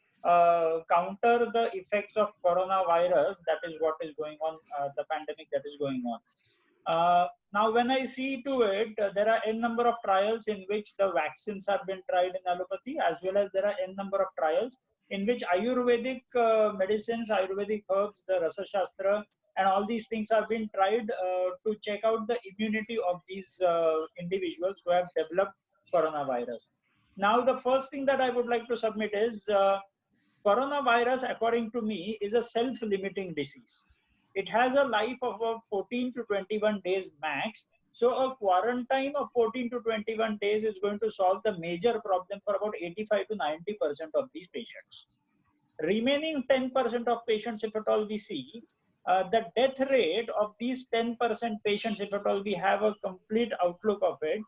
counter the effects of coronavirus. That is what is going on, the pandemic that is going on. Now, when I see to it, there are n number of trials in which the vaccines have been tried in allopathy, as well as there are n number of trials in which Ayurvedic medicines, Ayurvedic herbs, the Rasa Shastra, and all these things have been tried to check out the immunity of these individuals who have developed coronavirus. Now, the first thing that I would like to submit is coronavirus, according to me, is a self-limiting disease. It has a life of about 14 to 21 days max. So a quarantine of 14 to 21 days is going to solve the major problem for about 85 to 90% of these patients. Remaining 10% of patients, if at all we see, the death rate of these 10% patients, if at all we have a complete outlook of it,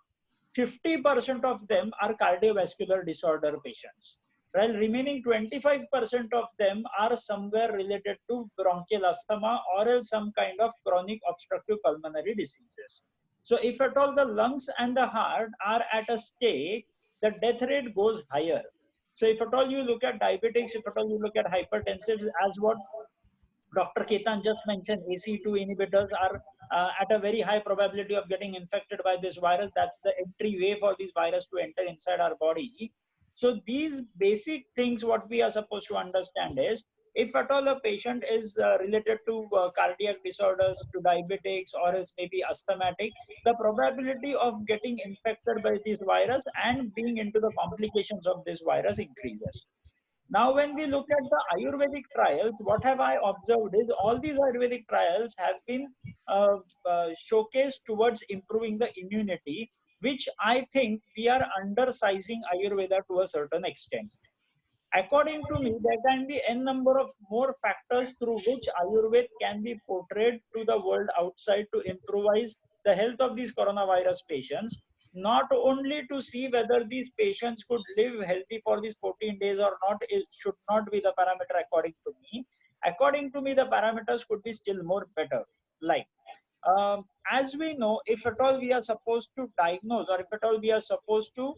50% of them are cardiovascular disorder patients. While remaining 25% of them are somewhere related to bronchial asthma or else some kind of chronic obstructive pulmonary diseases. So if at all the lungs and the heart are at a stake, the death rate goes higher. So if at all you look at diabetics, if at all you look at hypertensives, as what Dr. Ketan just mentioned, ACE2 inhibitors are at a very high probability of getting infected by this virus. That's the entry way for this virus to enter inside our body. So these basic things, what we are supposed to understand is, if at all a patient is related to cardiac disorders, to diabetics, or else maybe asthmatic, the probability of getting infected by this virus and being into the complications of this virus increases. Now, when we look at the Ayurvedic trials, what have I observed is all these Ayurvedic trials have been showcased towards improving the immunity, which I think we are undersizing Ayurveda to a certain extent. According to me, there can be n number of more factors through which Ayurveda can be portrayed to the world outside to improvise the health of these coronavirus patients, not only to see whether these patients could live healthy for these 14 days or not. It should not be the parameter according to me. According to me, the parameters could be still more better. Like, as we know, if at all we are supposed to diagnose, or if at all we are supposed to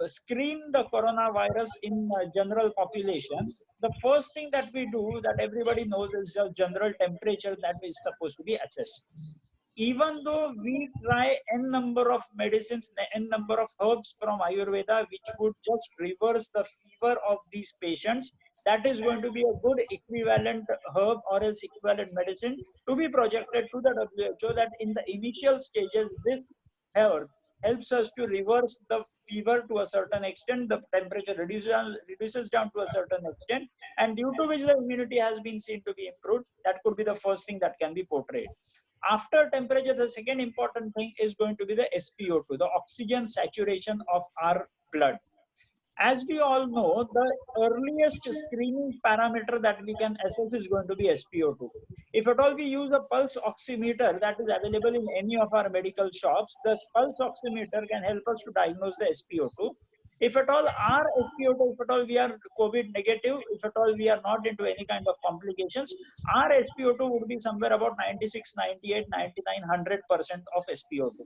screen the coronavirus in general population, the first thing that we do, that everybody knows, is the general temperature that is supposed to be assessed. Even though we try n number of medicines, n number of herbs from Ayurveda, which would just reverse the fever of these patients, that is going to be a good equivalent herb or else equivalent medicine to be projected to the WHO, that in the initial stages, this herb helps us to reverse the fever to a certain extent, the temperature reduces down to a certain extent, and due to which the immunity has been seen to be improved. That could be the first thing that can be portrayed. After temperature, the second important thing is going to be the SpO2, the oxygen saturation of our blood. As we all know, the earliest screening parameter that we can assess is going to be SpO2. If at all we use a pulse oximeter that is available in any of our medical shops, the pulse oximeter can help us to diagnose the SpO2. If at all our SpO2, if at all we are COVID negative, if at all we are not into any kind of complications, our SpO2 would be somewhere about 96, 98, 99, 100% of SpO2.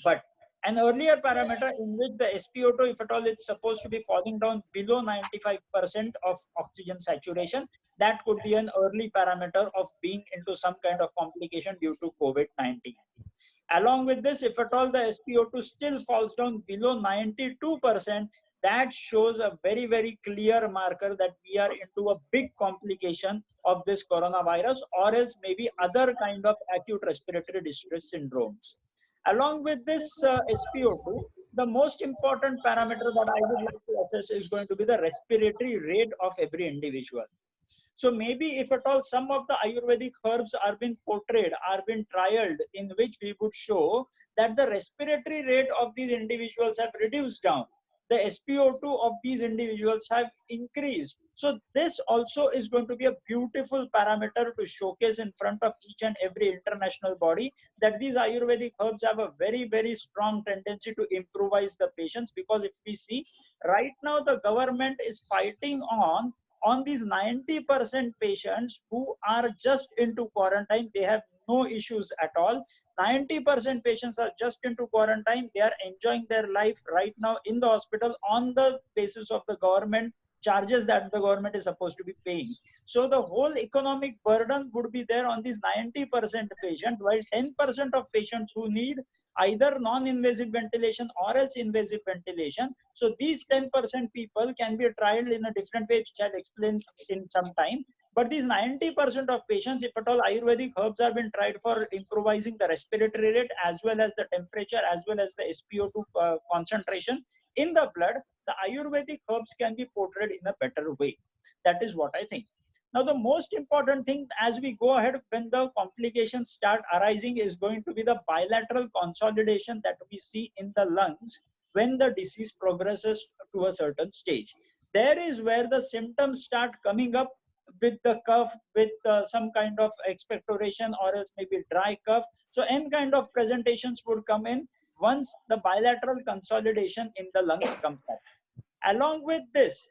But an earlier parameter in which the SpO2, if at all it's supposed to be falling down below 95% of oxygen saturation, that could be an early parameter of being into some kind of complication due to COVID-19. Along with this, if at all the SpO2 still falls down below 92%, that shows a very, very clear marker that we are into a big complication of this coronavirus, or else maybe other kind of acute respiratory distress syndromes. Along with this SpO2, the most important parameter that I would like to assess is going to be the respiratory rate of every individual. So maybe if at all some of the Ayurvedic herbs are being portrayed, are being trialed, in which we would show that the respiratory rate of these individuals have reduced down, the SpO2 of these individuals have increased. So this also is going to be a beautiful parameter to showcase in front of each and every international body, that these Ayurvedic herbs have a very, very strong tendency to improvise the patients. Because if we see right now, the government is fighting on these 90% patients who are just into quarantine. They have no issues at all. 90% patients are just into quarantine. They are enjoying their life right now in the hospital on the basis of the government charges that the government is supposed to be paying. So the whole economic burden would be there on these 90% patients, while 10% of patients who need either non-invasive ventilation or else invasive ventilation. So these 10% people can be trialed in a different way, which I'll explain in some time. But these 90% of patients, if at all Ayurvedic herbs have been tried for improvising the respiratory rate, as well as the temperature, as well as the SpO2 concentration in the blood, the Ayurvedic herbs can be portrayed in a better way. That is what I think. Now, the most important thing as we go ahead, when the complications start arising, is going to be the bilateral consolidation that we see in the lungs when the disease progresses to a certain stage. There is where the symptoms start coming up, with the cough, with some kind of expectoration, or else maybe dry cough. So any kind of presentations would come in once the bilateral consolidation in the lungs comes up. Along with this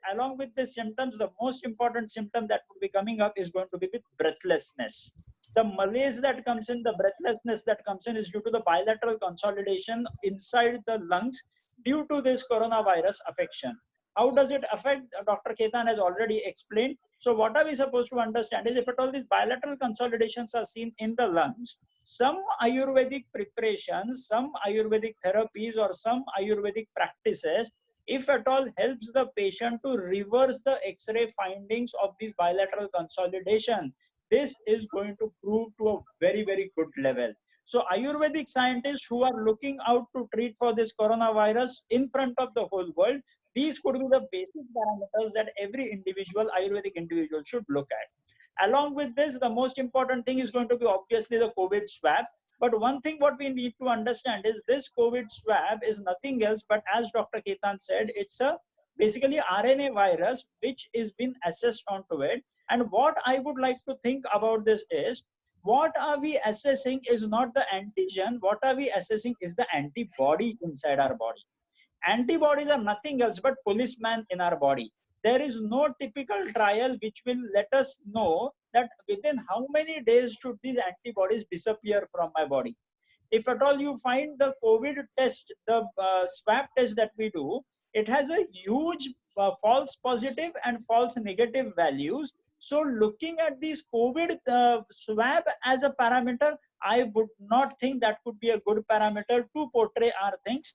symptoms, the most important symptom that would be coming up is going to be with breathlessness. The malaise that comes in, the breathlessness that comes in, is due to the bilateral consolidation inside the lungs due to this coronavirus affection. How does it affect? Dr. Ketan has already explained. So what are we supposed to understand is if at all these bilateral consolidations are seen in the lungs, some Ayurvedic preparations, some Ayurvedic therapies or some Ayurvedic practices, if at all helps the patient to reverse the X-ray findings of these bilateral consolidation, this is going to prove to a very, very good level. So Ayurvedic scientists who are looking out to treat for this coronavirus in front of the whole world, these could be the basic parameters that every individual, Ayurvedic individual, should look at. Along with this, the most important thing is going to be obviously the COVID swab. But one thing what we need to understand is this COVID swab is nothing else but, as Dr. Ketan said, it's a basically RNA virus which is been assessed onto it. And what I would like to think about this is, what are we assessing is not the antigen, what are we assessing is the antibody inside our body. Antibodies are nothing else but policemen in our body. There is no typical trial which will let us know that within how many days should these antibodies disappear from my body. If at all you find the COVID test, the swab test that we do, it has a huge false positive and false negative values. So looking at these COVID swab as a parameter, I would not think that could be a good parameter to portray our things.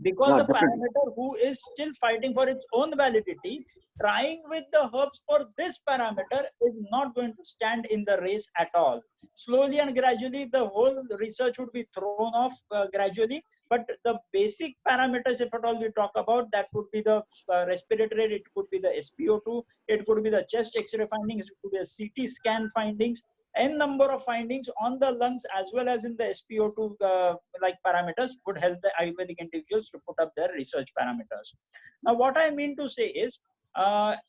Because the parameter who is still fighting for its own validity, trying with the herbs for this parameter is not going to stand in the race at all. Slowly and gradually, the whole research would be thrown off gradually. But the basic parameters, if at all we talk about, that would be the respiratory rate, it could be the SpO2, it could be the chest X-ray findings, it could be the CT scan findings, n number of findings on the lungs as well as in the SpO2 like parameters would help the Ayurvedic individuals to put up their research parameters. Now, what I mean to say is,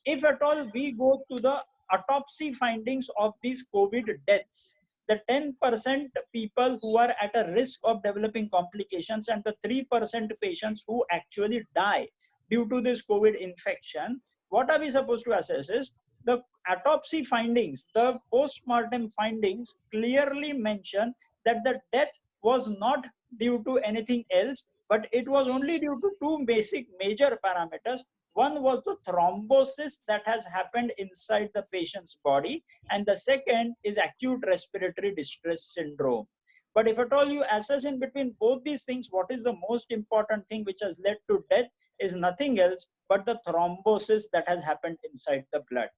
if at all we go to the autopsy findings of these COVID deaths, the 10% people who are at a risk of developing complications and the 3% patients who actually die due to this COVID infection, what are we supposed to assess is the autopsy findings, the post-mortem findings clearly mention that the death was not due to anything else, but it was only due to two basic major parameters. One was the thrombosis that has happened inside the patient's body, and the second is acute respiratory distress syndrome. But if at all you assess in between both these things, what is the most important thing which has led to death is nothing else but the thrombosis that has happened inside the blood.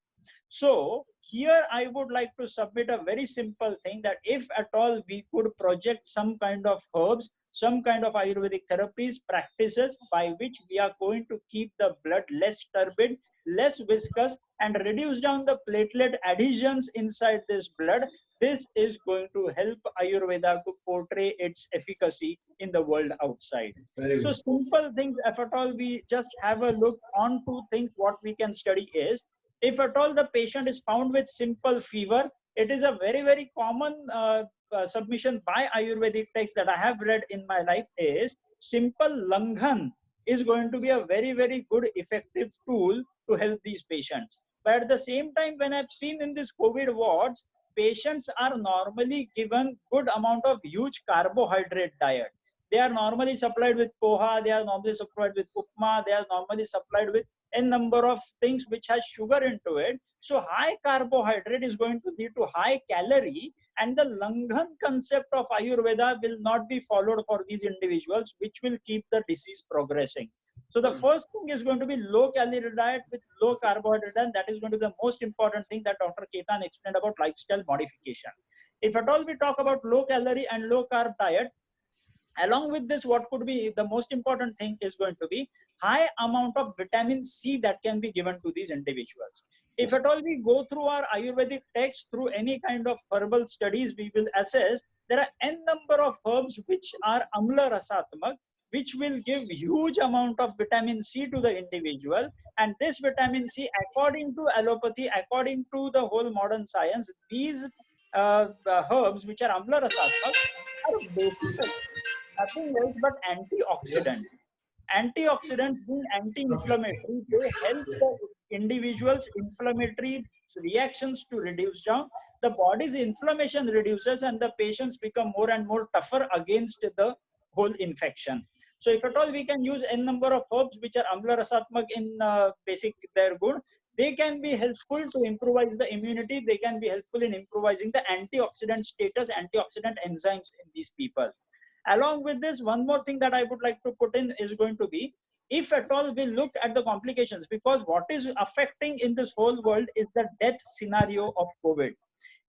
So here I would like to submit a very simple thing, that if at all we could project some kind of herbs, some kind of Ayurvedic therapies, practices by which we are going to keep the blood less turbid, less viscous, and reduce down the platelet adhesions inside this blood, this is going to help Ayurveda to portray its efficacy in the world outside. So simple things, if at all we just have a look on two things, what we can study is, if at all the patient is found with simple fever, it is a very, very common submission by Ayurvedic text that I have read in my life is simple Langhan is going to be a very, very good effective tool to help these patients. But at the same time, when I've seen in this COVID wards, patients are normally given good amount of huge carbohydrate diet. They are normally supplied with poha, they are normally supplied with upma, they are normally supplied with a number of things which has sugar into it. So high carbohydrate is going to lead to high calorie, and the Langhan concept of Ayurveda will not be followed for these individuals, which will keep the disease progressing. So the first thing is going to be low calorie diet with low carbohydrate, and that is going to be the most important thing that Dr. Ketan explained about lifestyle modification. If at all we talk about low calorie and low carb diet, along with this, what could be the most important thing is going to be high amount of vitamin C that can be given to these individuals. If at all we go through our Ayurvedic text, through any kind of herbal studies, we will assess there are n number of herbs which are amla rasatmak, which will give huge amount of vitamin C to the individual. And this vitamin C, according to allopathy, according to the whole modern science, these herbs which are amla rasatmak are basically nothing else but antioxidants. Antioxidants being anti-inflammatory, they help the individual's inflammatory reactions to reduce down. The body's inflammation reduces and the patients become more and more tougher against the whole infection. So if at all we can use n number of herbs which are amla rasatmak in basic their good, they can be helpful to improvise the immunity. They can be helpful in improvising the antioxidant status, antioxidant enzymes in these people. Along with this, one more thing that I would like to put in is going to be, if at all we look at the complications, because what is affecting in this whole world is the death scenario of COVID.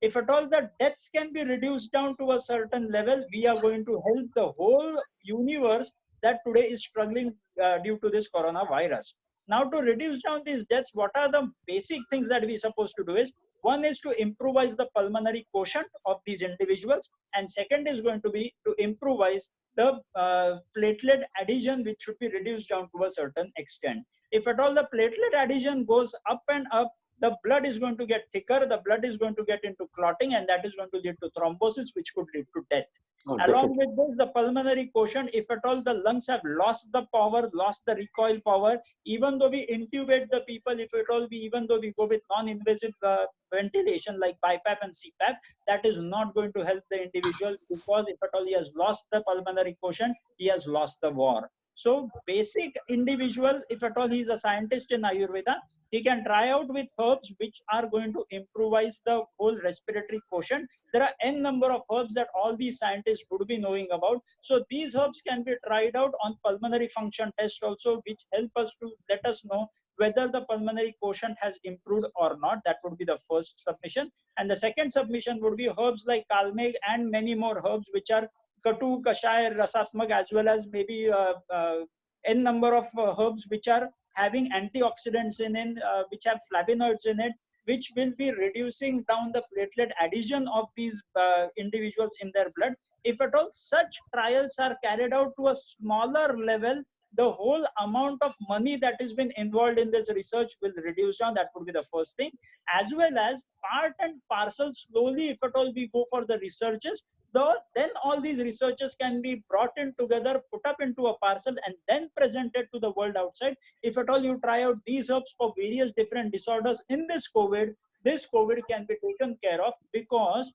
If at all the deaths can be reduced down to a certain level, we are going to help the whole universe that today is struggling due to this coronavirus. Now, to reduce down these deaths, what are the basic things that we are supposed to do is, one is to improvise the pulmonary quotient of these individuals, and second is going to be to improvise the platelet adhesion, which should be reduced down to a certain extent. If at all the platelet adhesion goes up and up, the blood is going to get thicker, the blood is going to get into clotting, and that is going to lead to thrombosis, which could lead to death. Along with this, the pulmonary quotient, if at all the lungs have lost the power, lost the recoil power, even though we intubate the people, if at all even though we go with non-invasive ventilation like BiPAP and CPAP, that is not going to help the individual, because if at all he has lost the pulmonary quotient, he has lost the war. So basic individual, if at all he is a scientist in Ayurveda, he can try out with herbs which are going to improvise the whole respiratory quotient. There are n number of herbs that all these scientists would be knowing about. So these herbs can be tried out on pulmonary function test also, which help us to let us know whether the pulmonary quotient has improved or not. That would be the first submission. And the second submission would be herbs like Kalmeg and many more herbs which are Katu, Kashaya, Rasatmak, as well as maybe n number of herbs which are having antioxidants in it, which have flavonoids in it, which will be reducing down the platelet adhesion of these individuals in their blood. If at all such trials are carried out to a smaller level, the whole amount of money that has been involved in this research will reduce down. That would be the first thing. As well as part and parcel, slowly, if at all we go for the researches, then all these researchers can be brought in together, put up into a parcel, and then presented to the world outside. If at all you try out these herbs for various different disorders in this COVID can be taken care of, because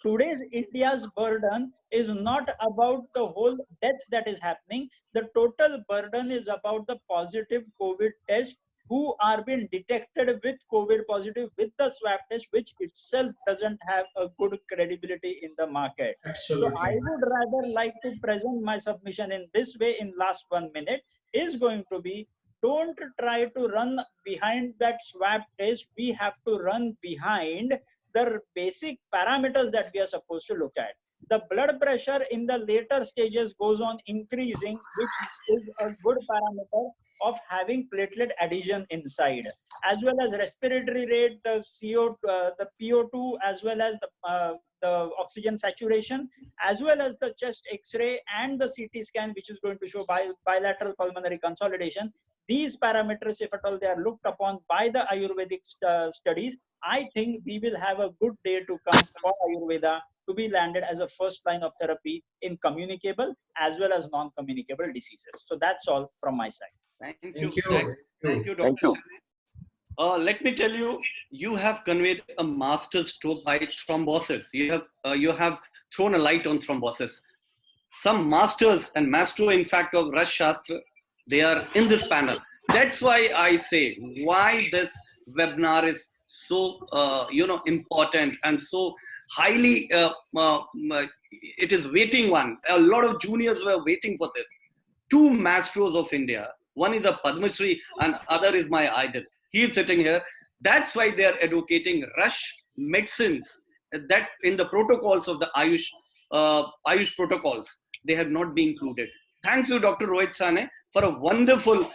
today's India's burden is not about the whole deaths that is happening. The total burden is about the positive COVID test who are being detected with COVID positive with the swab test, which itself doesn't have a good credibility in the market. Absolutely. So I would rather like to present my submission in this way in last 1 minute is going to be, don't try to run behind that swab test. We have to run behind the basic parameters that we are supposed to look at. The blood pressure in the later stages goes on increasing, which is a good parameter of having platelet adhesion inside, as well as respiratory rate, the the PO2, as well as the oxygen saturation, as well as the chest X-ray and the CT scan, which is going to show bilateral pulmonary consolidation. These parameters, if at all they are looked upon by the Ayurvedic studies, I think we will have a good day to come for Ayurveda to be landed as a first line of therapy in communicable as well as non-communicable diseases. So that's all from my side. Thank you. Thank you. Thank you, Dr. Thank you. Let me tell you, you have conveyed a master stroke by thrombosis. You have thrown a light on thrombosis. Some masters and maestro, in fact, of Raj Shastra, they are in this panel. That's why I say why this webinar is so important and so highly it is waiting one. A lot of juniors were waiting for this. Two maestros of India. One is a Padma Shri and other is my idol. He is sitting here. That's why they are advocating Rush medicines that in the protocols of the Ayush protocols, they have not been included. Thanks to Dr. Rohit Sane for a wonderful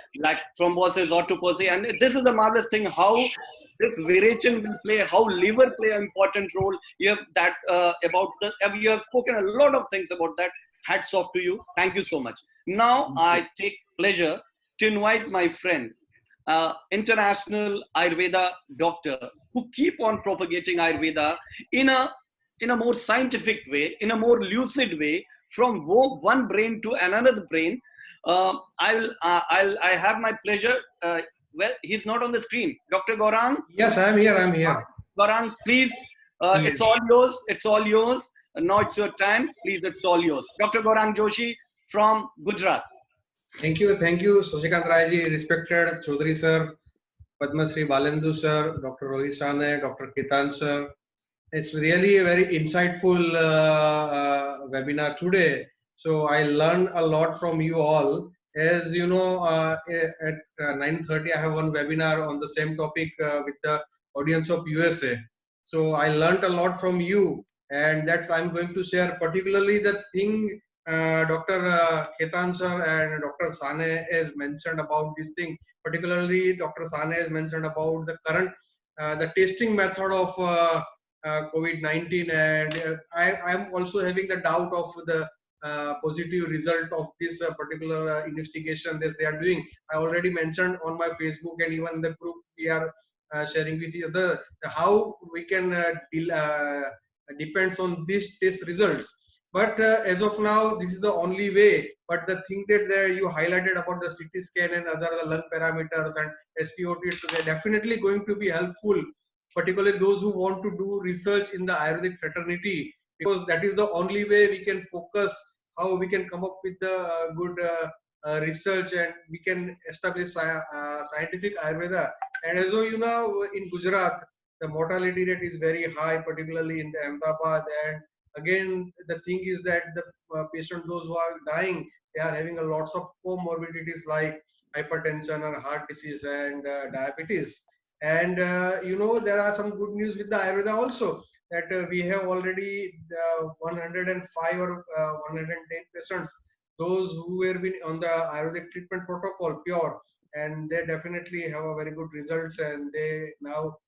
thrombosis, autophagy, and this is a marvelous thing how this virechin will play, how liver play an important role. You have that you have spoken a lot of things about that. Hats off to you. Thank you so much. Now I take pleasure to invite my friend, international Ayurveda doctor, who keep on propagating Ayurveda in a more scientific way, in a more lucid way, from one brain to another brain. I have my pleasure. Well, he's not on the screen. Dr. Gaurang. Yes, I'm here. Gaurang, please. It's all yours. It's all yours. Now it's your time. Please, it's all yours. Dr. Gaurang Joshi, from Gujarat. Thank you, Shashikant Rai ji, respected Chaudhary sir, Padma Shri Balendu sir, Dr. Rohit Sane, Dr. Ketan sir. It's really a very insightful webinar today. So I learned a lot from you all. As you know, at 9:30 I have one webinar on the same topic with the audience of USA. So I learned a lot from you, and that's I'm going to share particularly the thing Dr. Ketan sir and Dr. Sane has mentioned about this thing. Particularly, Dr. Sane has mentioned about the current the testing method of COVID-19, and I'm also having the doubt of the positive result of this particular investigation that they are doing. I already mentioned on my Facebook, and even in the group we are sharing with you the how we can depends on these test results. But as of now, this is the only way. But the thing that there you highlighted about the CT scan and other the lung parameters and SpO2, so they're definitely going to be helpful, particularly those who want to do research in the Ayurvedic fraternity, because that is the only way we can focus how we can come up with the good research, and we can establish scientific Ayurveda. And as you know, in Gujarat, the mortality rate is very high, particularly in the Ahmedabad. And again, the thing is that the patients, those who are dying, they are having a lots of comorbidities like hypertension or heart disease and diabetes. And you know, there are some good news with the Ayurveda also, that we have already 105 or 110 patients, those who have been on the Ayurvedic treatment protocol pure, and they definitely have a very good results, and they now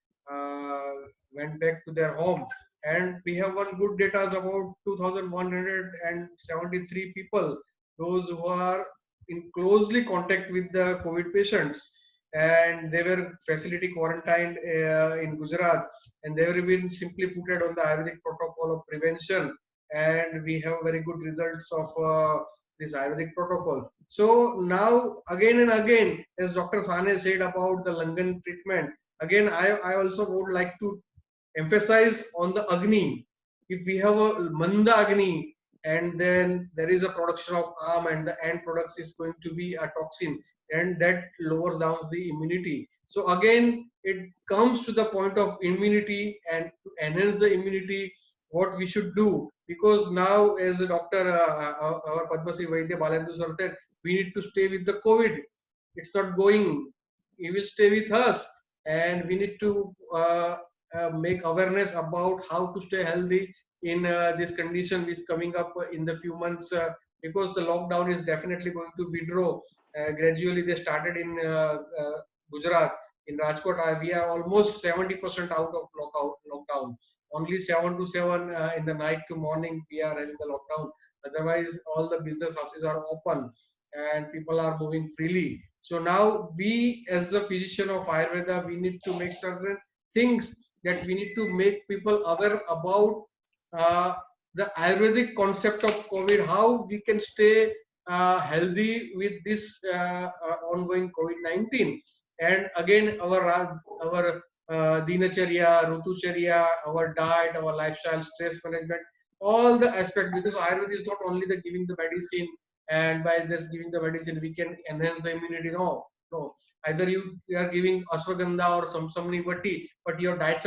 went back to their home. And we have one good data about 2,173 people, those who are in closely contact with the COVID patients, and they were facility quarantined in Gujarat, and they were being simply put on the Ayurvedic protocol of prevention, and we have very good results of this Ayurvedic protocol. So now again and again, as Dr. Sane said about the Langan treatment, again I also would like to emphasize on the Agni. If we have a Manda Agni, and then there is a production of Am, and the end products is going to be a toxin, and that lowers down the immunity. So again, it comes to the point of immunity, and to enhance the immunity, what we should do, because now as a doctor, our Padma Shri Vaidya Balendu sir said, we need to stay with the COVID. It's not going, it will stay with us, and we need to make awareness about how to stay healthy in this condition which is coming up in the few months, because the lockdown is definitely going to withdraw. Gradually they started in Gujarat. In Rajkot, we are almost 70% out of lockdown. Only 7 to 7 in the night to morning we are having the lockdown. Otherwise, all the business houses are open and people are moving freely. So now we, as a physician of Ayurveda, we need to make certain things that we need to make people aware about the Ayurvedic concept of COVID, how we can stay healthy with this ongoing COVID-19. And again, our dinacharya, rutucharya, our diet, our lifestyle, stress management, all the aspects, because Ayurveda is not only the giving the medicine, and by just giving the medicine we can enhance the immunity. No. Either you are giving ashwagandha or samsamani vati, but your diet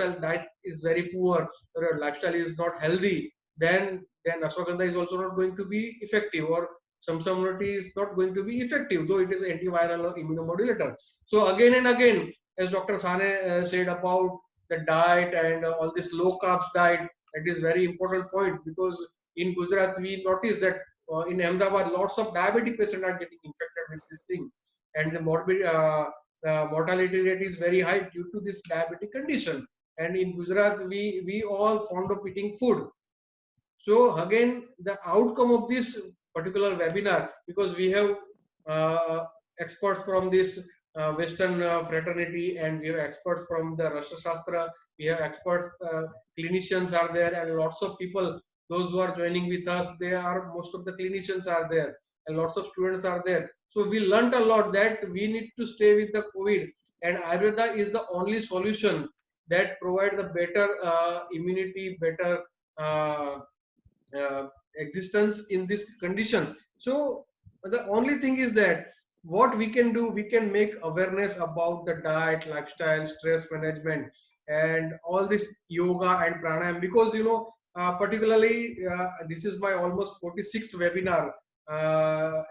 is very poor, or your lifestyle is not healthy, then ashwagandha is also not going to be effective, or samsamani is not going to be effective, though it is antiviral or immunomodulator. So again and again, as Dr. Sane said about the diet and all this low carbs diet, that is very important point, because in Gujarat we notice that in Ahmedabad lots of diabetic patients are getting infected with this thing, and the mortality rate is very high due to this diabetic condition. And in Gujarat we all fond of eating food. So again, the outcome of this particular webinar, because we have experts from this Western fraternity, and we have experts from the Rasha Shastra, we have experts, clinicians are there, and lots of people, those who are joining with us, most of the clinicians are there, and lots of students are there. So we learned a lot that we need to stay with the COVID, and Ayurveda is the only solution that provide the better immunity, better existence in this condition. So the only thing is that what we can do, we can make awareness about the diet, lifestyle, stress management, and all this yoga and pranayam, because particularly this is my almost 46th webinar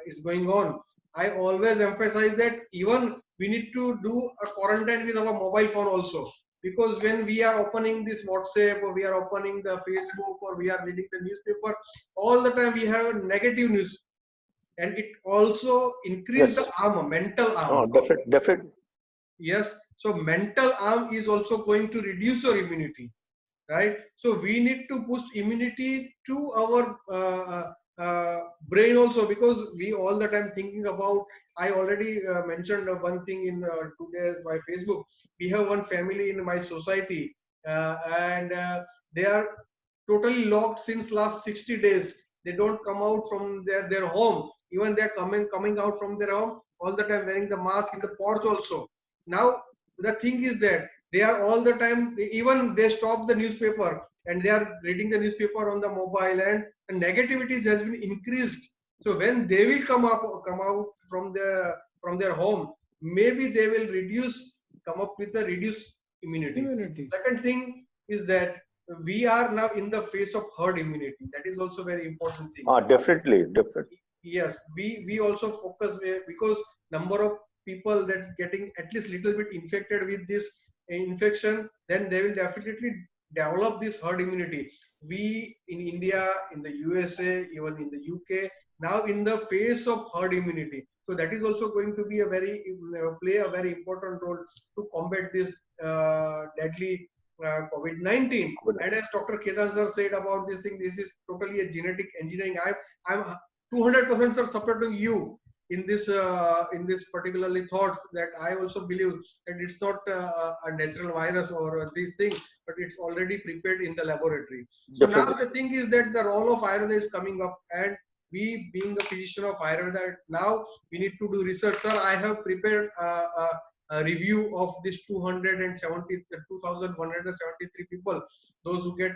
is going on. I always emphasize that even we need to do a quarantine with our mobile phone also, because when we are opening this WhatsApp, or we are opening the Facebook, or we are reading the newspaper, all the time we have negative news, and it also increase the Yes. mental Oh, arm. definitely. Yes, so mental arm is also going to reduce your immunity, right? So we need to boost immunity to our brain also, because we all the time thinking about, I already mentioned one thing in today's my Facebook. We have one family in my society, and they are totally locked since last 60 days. They don't come out from their home. Even they're coming out from their home all the time wearing the mask in the porch also. Now the thing is that they are all the time, even they stop the newspaper and they are reading the newspaper on the mobile, and the negativities has been increased. So when they will come out from their home, maybe they will come up with the reduced immunity. Second thing is that we are now in the phase of herd immunity. That is also very important thing. Definitely. Yes, we also focus because number of people that's getting at least little bit infected with this infection, then they will definitely develop this herd immunity. We in India, in the USA, even in the UK, now in the phase of herd immunity. So that is also going to be a play a very important role to combat this deadly COVID-19. And as Dr. Ketan sir said about this thing, this is totally a genetic engineering. I'm 200% sir supporting you in this particularly thoughts, that I also believe that it's not a natural virus or this thing, but it's already prepared in the laboratory. So Definitely. now the thing is that the role of Ayurveda is coming up, and we being a physician of Ayurveda, now we need to do research. Sir, I have prepared a review of this 2,173 people, those who get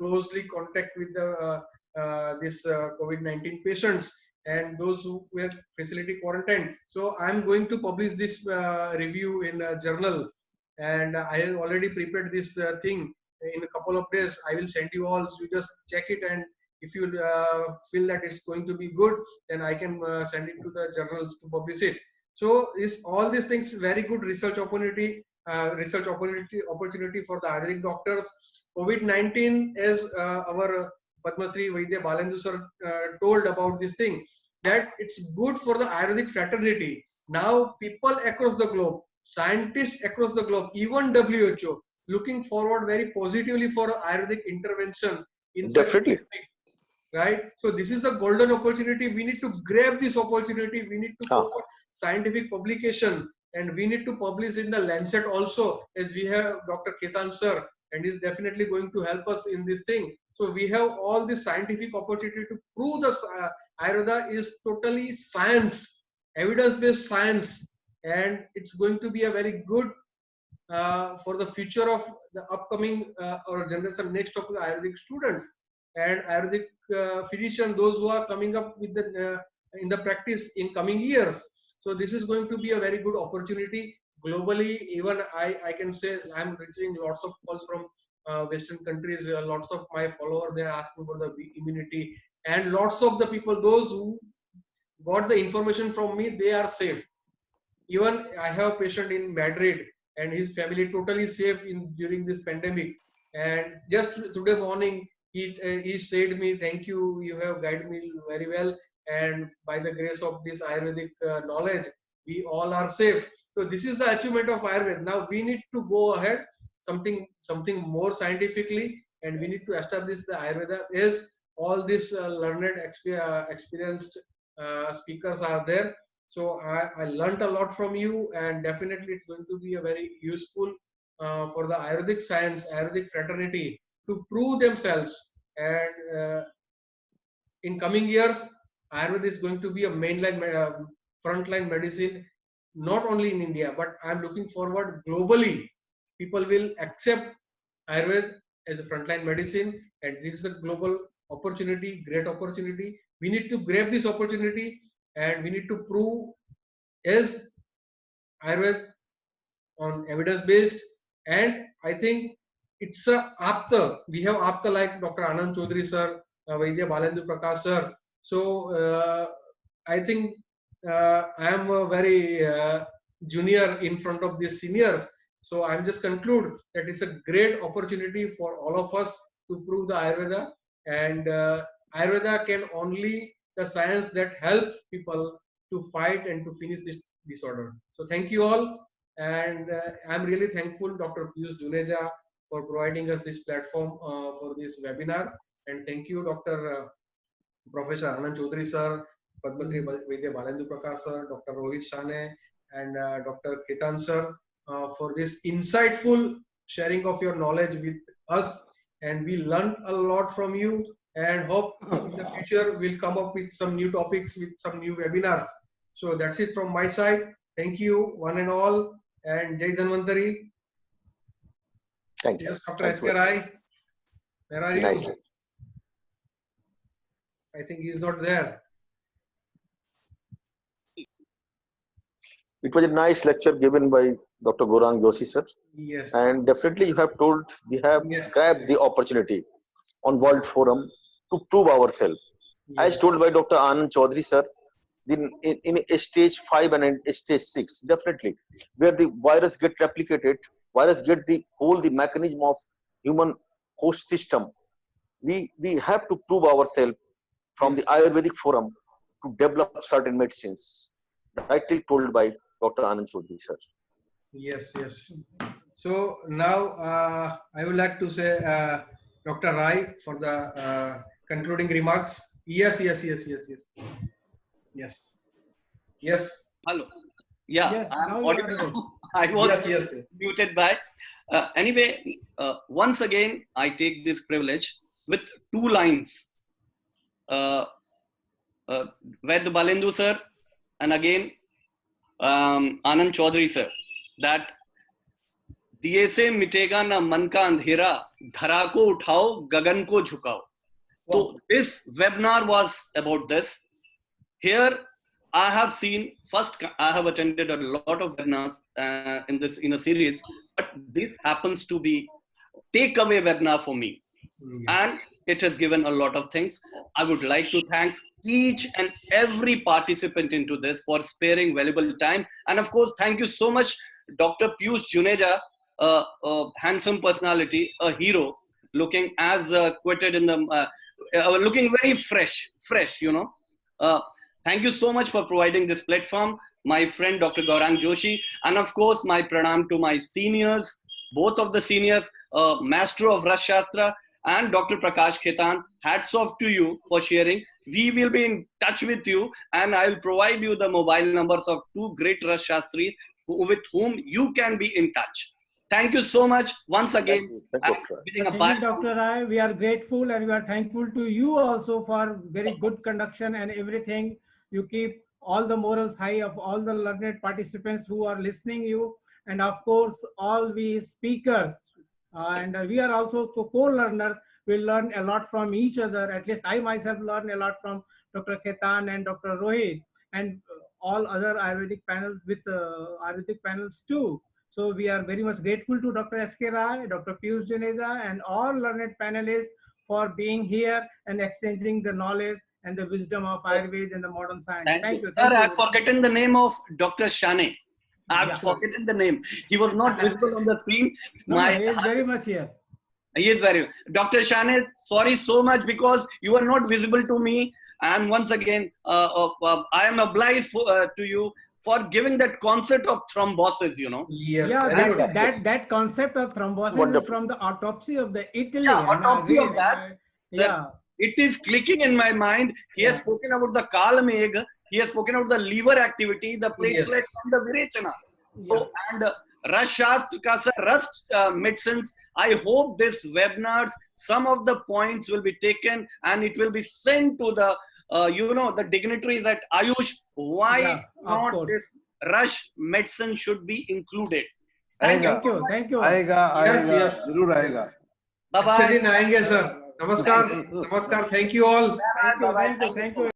closely contact with the this COVID-19 patients, and those who were facility quarantined. So I'm going to publish this review in a journal, and I have already prepared this thing. In a couple of days I will send you all, so you just check it, and if you feel that it's going to be good, then I can send it to the journals to publish it. So is all these things very good research opportunity for the Ayurvedic doctors. COVID-19, as our Padma Shri Vaidya Balendu sir told about this thing, that it's good for the Ayurvedic fraternity. Now people across the globe, scientists across the globe, even WHO, looking forward very positively for Ayurvedic intervention in Definitely. right? So this is the golden opportunity. We need to grab this opportunity. We need to go for scientific publication, and we need to publish in the Lancet also, as we have Dr. Ketan sir, and is definitely going to help us in this thing. So we have all this scientific opportunity to prove the Ayurveda is totally science, evidence-based science, and it's going to be a very good for the future of the upcoming or generation next of the Ayurvedic students and Ayurvedic physician, those who are coming up with the in the practice in coming years. So this is going to be a very good opportunity globally. Even I can say I'm receiving lots of calls from Western countries. Lots of my followers, they are asking for the immunity, and lots of the people, those who got the information from me, they are safe. Even I have a patient in Madrid, and his family totally safe during this pandemic. And just today morning, he said me, "Thank you, you have guided me very well, and by the grace of this Ayurvedic knowledge, we all are safe." So this is the achievement of Ayurveda. Now we need to go ahead something more scientifically, and we need to establish the Ayurveda. As all these learned, experienced speakers are there. So I learned a lot from you, and definitely it's going to be a very useful for the Ayurvedic science, Ayurvedic fraternity to prove themselves. And in coming years, Ayurveda is going to be a mainline, frontline medicine, not only in India, but I'm looking forward globally. People will accept Ayurveda as a frontline medicine, and this is a global opportunity, great opportunity. We need to grab this opportunity and we need to prove as Ayurveda on evidence based. And I think it's a Apta. We have Apta like Dr. Anand Chaudhary sir, Vaidya Balendu Prakash sir. So I think I am a very junior in front of these seniors. So I'm just conclude that it's a great opportunity for all of us to prove the Ayurveda, and Ayurveda can only the science that help people to fight and to finish this disorder. So thank you all, and I'm really thankful Dr. Piyush Juneja for providing us this platform for this webinar, and thank you Dr. Professor Anand Chaudhary sir, Padma Shri Vaidya Balendu Prakash sir, Dr. Rohit Shane, and Dr. Ketan sir for this insightful sharing of your knowledge with us. And we learned a lot from you, and hope in the future we'll come up with some new topics with some new webinars. So that's it from my side. Thank you one and all, and Jai Dhanvantari. Thank you. Yes, Dr. S.K. Rai. Where are you? Nice. I think he's not there. It was a nice lecture given by Dr. Gaurang Joshi sir, Yes. and definitely you have told, we have Yes. grabbed the opportunity on World Forum to prove ourselves. As told by Dr. Anand Chaudhary sir, in stage 5 and in stage 6, definitely, where the virus get replicated, virus get the whole the mechanism of human host system, we have to prove ourselves from the Ayurvedic forum to develop certain medicines, rightly told by Dr. Anand Chaudhary sir. Yes, yes. So now I would like to say Dr. Rai for the concluding remarks. Yes. Hello. Yeah, Yes, I'm now you are audible. audible. I was Yes. muted by. Anyway, once again, I take this privilege with 2 lines. Vaidya Balendu sir, and again Anand Chaudhary sir, that दिए से मिटेगा ना मन का अंधेरा, धरा को उठाओ गगन को झुकाओ. So this webinar was about this. Here I have seen, first I have attended a lot of webinars in a series, but this happens to be takeaway webinar for me, and it has given a lot of things. I would like to thank each and every participant into this for sparing valuable time, and of course thank you so much Dr. Piyush Juneja, a handsome personality, a hero, looking as quitted in the looking very fresh, you know. Thank you so much for providing this platform, my friend Dr. Gaurang Joshi, and of course my pranam to my seniors, both of the seniors, Master of Ras Shastra and Dr. Prakash Ketan. Hats off to you for sharing. We will be in touch with you, and I will provide you the mobile numbers of 2 great Ras Shastris with whom you can be in touch. Thank you so much once again. Thank you, Dr. Rai, we are grateful and we are thankful to you also for very good conduction and everything. You keep all the morals high of all the learned participants who are listening you, and of course all we speakers, and we are also co-learners. We learn a lot from each other. At least I myself learn a lot from Dr. Ketan and Dr. Rohit, and all other Ayurvedic panels with Ayurvedic panels too. So we are very much grateful to Dr. S.K. Rai, Dr. Piyush Juneja, and all learned panelists for being here and exchanging the knowledge and the wisdom of Ayurveda and the modern science. Thank you. Sir, I've forgotten the name of Dr. Shane. I've forgotten the name. He was not visible on the screen. No, he is very much here. He is very. Dr. Shane, sorry so much because you are not visible to me. And once again, I am obliged to you for giving that concept of thrombosis, you know. Yes. Yeah, that concept of thrombosis is from the autopsy of the Italy. Yeah, autopsy of that. Yeah. It is clicking in my mind. He has spoken about the Kalmeg. He has spoken about the liver activity, the platelets, and the Virechana. So, and Ras Shastra, Rust medicines. I hope this webinars, some of the points will be taken and it will be sent to the the dignitaries at Ayush, why not this rush medicine should be included. Thank you. आएगा, Yes. जरूर आएगा. Bye-bye. अच्छे दिन आएंगे sir. Namaskar. Namaskar. Thank you all. Thank you.